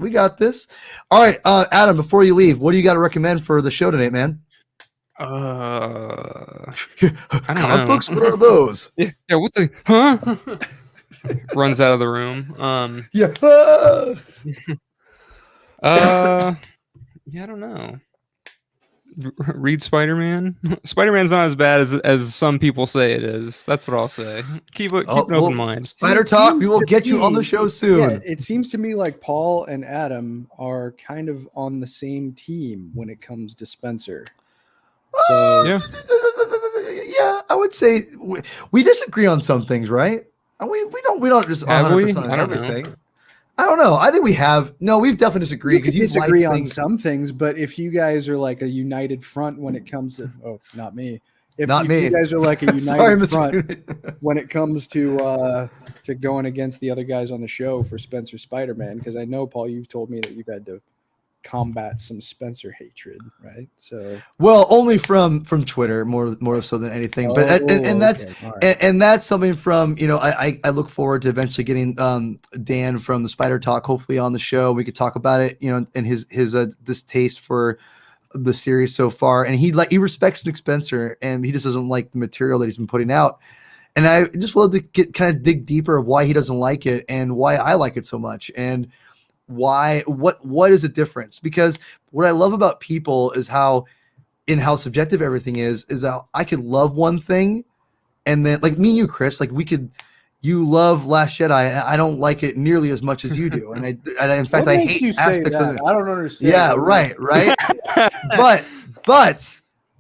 All right, Adam. Before you leave, what do you got to recommend for the show tonight, man? I don't Comic know. books. What are those? Yeah. What the? Huh? Runs out of the room. Yeah. Yeah, I don't know. Read Spider-Man. Spider-Man's not as bad as some people say it is. That's what I'll say. Keep an open mind. Spider Talk. We will get you on the show soon. Yeah, it seems to me like Paul and Adam are kind of on the same team when it comes to Spencer. So yeah, I would say we disagree on some things, right? We don't just 100% on everything. I don't know. I think we have. No, we've definitely disagreed. We disagree on some things, but if you guys are like a united front when it comes to, not me. If you guys are like a united front when it comes to going against the other guys on the show for Spencer Spider-Man, because I know, Paul, you've told me that you've had to combat some Spencer hatred, right? So, well, only from Twitter more so than anything. But and that's something from I look forward to eventually getting Dan from the Spider Talk hopefully on the show. We could talk about it, and his distaste for the series so far, and he respects Nick Spencer, and he just doesn't like the material that he's been putting out. And I just love to dig deeper of why he doesn't like it and why I like it so much, and what is the difference? Because what I love about people is how subjective everything is how I could love one thing, and then like me and you, Chris, like you love Last Jedi, and I don't like it nearly as much as you do, and in fact I hate aspects of it. I don't understand. Yeah, right.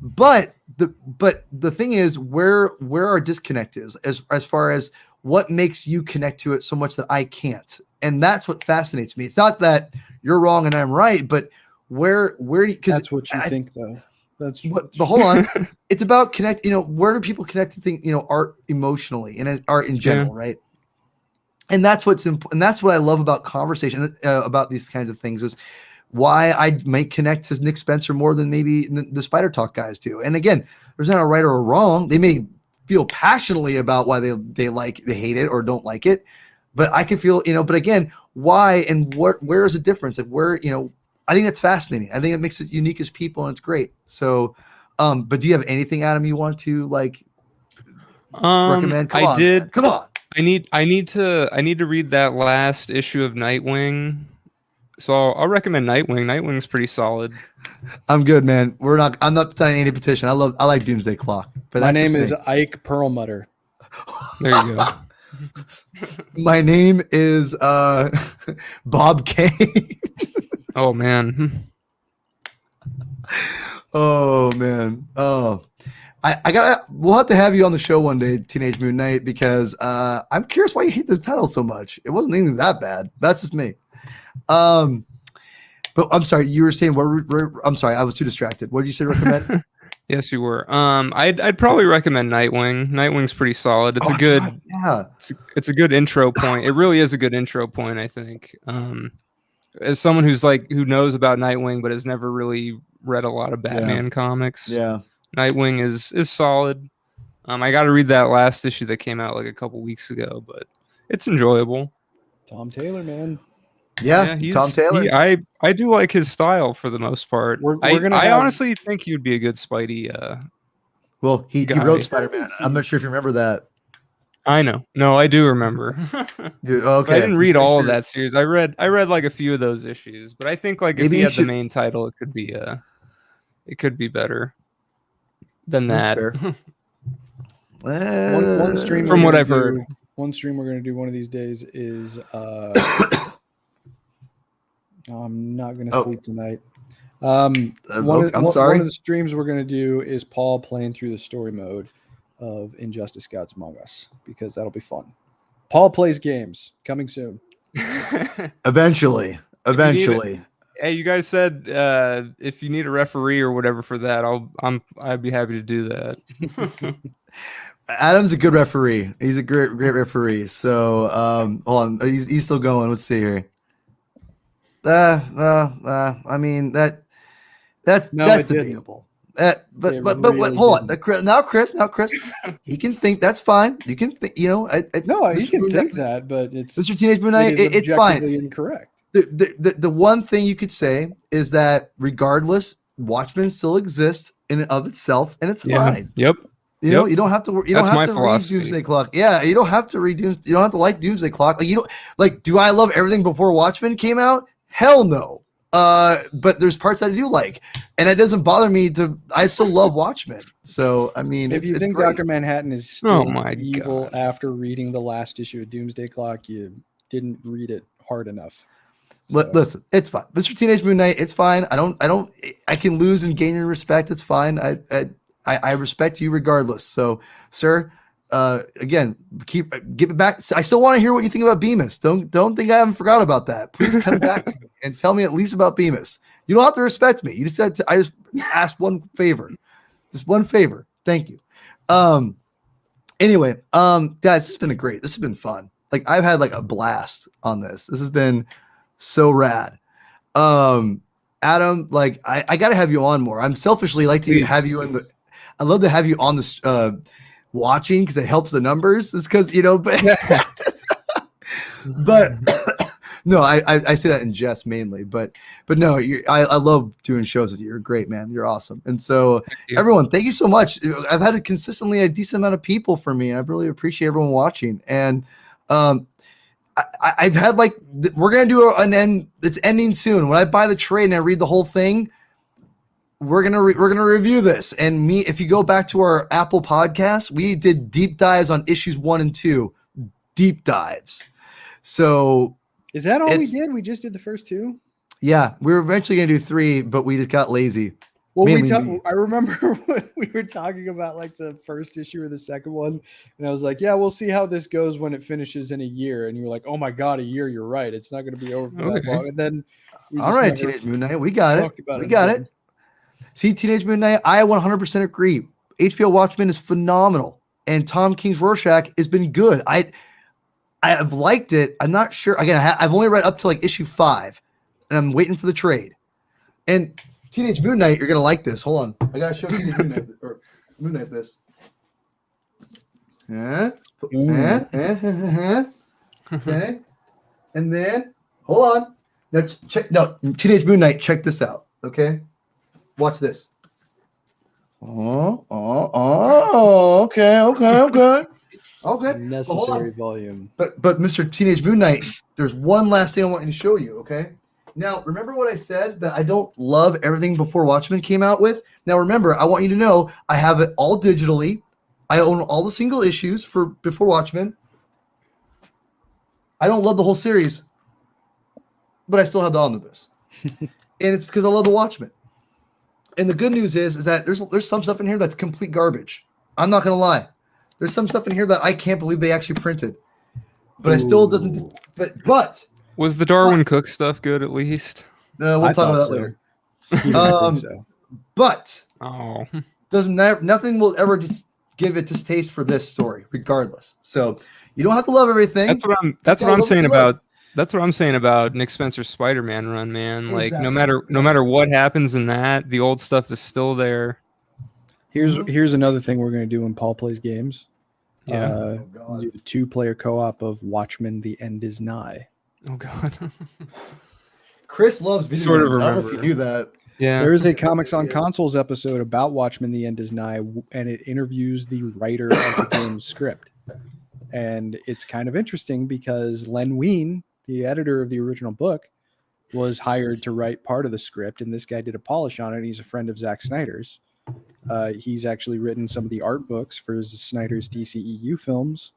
but the thing is where our disconnect is as far as what makes you connect to it so much that I can't. And that's what fascinates me. It's not that you're wrong and I'm right, but where because that's what you think though. That's what. But hold on, it's about connect. Where do people connect to things? Art emotionally and art in general, right? And that's what's and that's what I love about conversation about these kinds of things is why I may connect to Nick Spencer more than maybe the Spider Talk guys do. And again, there's not a right or a wrong. They may feel passionately about why they hate it or don't like it. But I can feel, but again, why and where is the difference? Like where, I think that's fascinating. I think it makes it unique as people and it's great. So, but do you have anything, Adam, you want to recommend? Come on. I need to read that last issue of Nightwing. So I'll recommend Nightwing. Nightwing's pretty solid. I'm good, man. I'm not signing any petition. I like Doomsday Clock. But my name is Ike Perlmutter. There you go. My name is Bob K. Oh man. Oh man. Oh. We'll have to have you on the show one day, Teenage Moon Knight, because I'm curious why you hate the title so much. It wasn't even that bad. That's just me. But I'm sorry, you were saying I'm sorry, I was too distracted. What did you say recommend? Yes, you were. I'd probably recommend Nightwing. Nightwing's pretty solid. It's a good it's a good intro point. It really is a good intro point, I think. As someone who knows about Nightwing but has never really read a lot of Batman comics. Yeah. Nightwing is solid. I got to read that last issue that came out like a couple weeks ago, but it's enjoyable. Tom Taylor, man. Yeah, Tom Taylor. I do like his style for the most part. I honestly think he would be a good Spidey. Well, he wrote Spider-Man. I'm not sure if you remember that. I know. No, I do remember. Dude, okay. But I didn't read all of that series. I read like a few of those issues, but I think like if he had the main title, it could be better than that. One stream from what I've heard. One stream we're going to do one of these days is I'm not going to sleep tonight. I'm sorry. One of the streams we're going to do is Paul playing through the story mode of Injustice Gods Among Us, because that'll be fun. Paul plays games, coming soon. Eventually. Hey, you guys said if you need a referee or whatever for that, I'd be happy to do that. Adam's a good referee. He's a great referee. So hold on, he's still going. Let's see here. I mean that's debatable. But hold on. Now Chris, he can think that's fine. You can think, he can think that, but it's Mr. Teenage Moon Knight. It's fine. Incorrect. The one thing you could say is that regardless, Watchmen still exists in and of itself, and it's fine. Yep. You know, you don't have to. You don't have to read Doomsday Clock. Yeah, you don't have to read Doomsday. You don't have to like Doomsday Clock. Do I love everything before Watchmen came out? Hell no. But there's parts I do like, and it doesn't bother me I still love Watchmen. So I mean, if you think great. Dr. Manhattan is still evil after reading the last issue of Doomsday Clock, you didn't read it hard enough. So. Listen, it's fine. Mr. Teenage Moon Knight, it's fine. I can lose and gain your respect. It's fine. I respect you regardless. So, sir, again, give it back. I still want to hear what you think about Bemis. Don't think I haven't forgot about that. Please come back to me and tell me at least about Bemis. You don't have to respect me. You just said I just asked one favor. Just one favor. Thank you. Anyway, guys, this has been fun. Like, I've had like a blast on this. This has been so rad. Adam, like I gotta have you on more. I'm selfishly like to have you I love to have you on this watching, because it helps the numbers. It's because but no, I say that in jest mainly, but no, I love doing shows with you. You're great, man. You're awesome. And so everyone, thank you so much. I've had consistently a decent amount of people for me. I really appreciate everyone watching. And I've had we're gonna do an end. It's ending soon. When I buy the trade and I read the whole thing, we're gonna review this. And if you go back to our Apple podcast, we did deep dives on issues 1 and 2, deep dives. So is that all we did? We just did the first 2. Yeah, we were eventually gonna do 3, but we just got lazy. Well, I remember when we were talking about like the first issue or the second one, and I was like, yeah, we'll see how this goes when it finishes in a year. And you were like, oh my God, a year. You're right. It's not going to be over for that long. And then all right, Teenage Moon Knight, we got it. We got it. See, Teenage Moon Knight, I 100% agree. HBO Watchmen is phenomenal, and Tom King's Rorschach has been good. I've liked it. I'm not sure. Again, I've only read up to like issue 5, and I'm waiting for the trade. And Teenage Moon Knight, you're gonna like this. Hold on, I gotta show you Moon Knight this. Okay, and then hold on. Now check. No, Teenage Moon Knight. Check this out. Okay, watch this. Okay. Necessary volume. But Mr. Teenage Moon Knight, there's one last thing I want to show you. Okay. Now, remember what I said, that I don't love everything before Watchmen came out with? Now, remember, I want you to know I have it all digitally. I own all the single issues for before Watchmen. I don't love the whole series, but I still have the omnibus. And it's because I love the Watchmen. And the good news is that there's some stuff in here that's complete garbage. I'm not gonna lie. There's some stuff in here that I can't believe they actually printed. But I still doesn't. But Was the Darwin Cook stuff good at least? we'll I talk about that thought so. later. You don't think so. But Oh, nothing will ever just give a distaste for this story, regardless. So you don't have to love everything. that's what I'm saying about. That's what I'm saying about Nick Spencer's Spider-Man run, man. Like no matter what happens in that, the old stuff is still there. Here's another thing we're going to do when Paul plays games. Yeah. We'll do a 2-player co-op of Watchmen: The End Is Nigh. Oh God. Chris loves video Sort of games. I don't know if you remember. knew that. Yeah. There is a Comics on Consoles episode about Watchmen: The End Is Nigh, and it interviews the writer of the game's script. And it's kind of interesting because Len Wein, the editor of the original book, was hired to write part of the script, and this guy did a polish on it. And he's a friend of Zack Snyder's. He's actually written some of the art books for Snyder's DCEU films,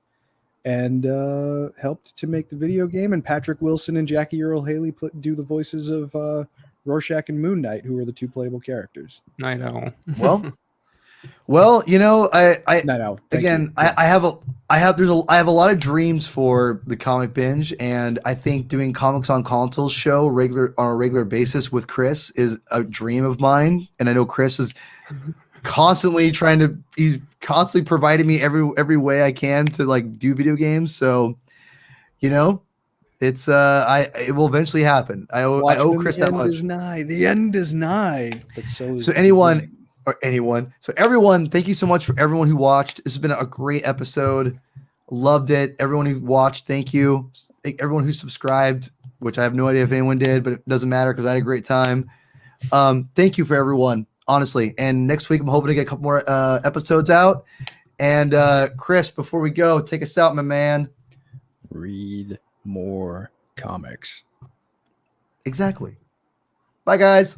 and helped to make the video game. And Patrick Wilson and Jackie Earle Haley do the voices of Rorschach and Moon Knight, who are the 2 playable characters. I know. Well, you know, I have a lot of dreams for the Comic Binge, and I think doing Comics on Consoles show on a regular basis with Chris is a dream of mine. And I know Chris is constantly he's constantly providing me every way I can to like do video games. So, you know, it will eventually happen. I owe Chris that much. The end is nigh. But so everyone, thank you so much for everyone who watched. This has been a great episode. Loved it. Everyone who watched, thank you. Everyone who subscribed, which I have no idea if anyone did, but it doesn't matter because I had a great time. Thank you for everyone, honestly. And next week, I'm hoping to get a couple more episodes out. And Chris, before we go, take us out, my man. Read more comics. Exactly. Bye, guys.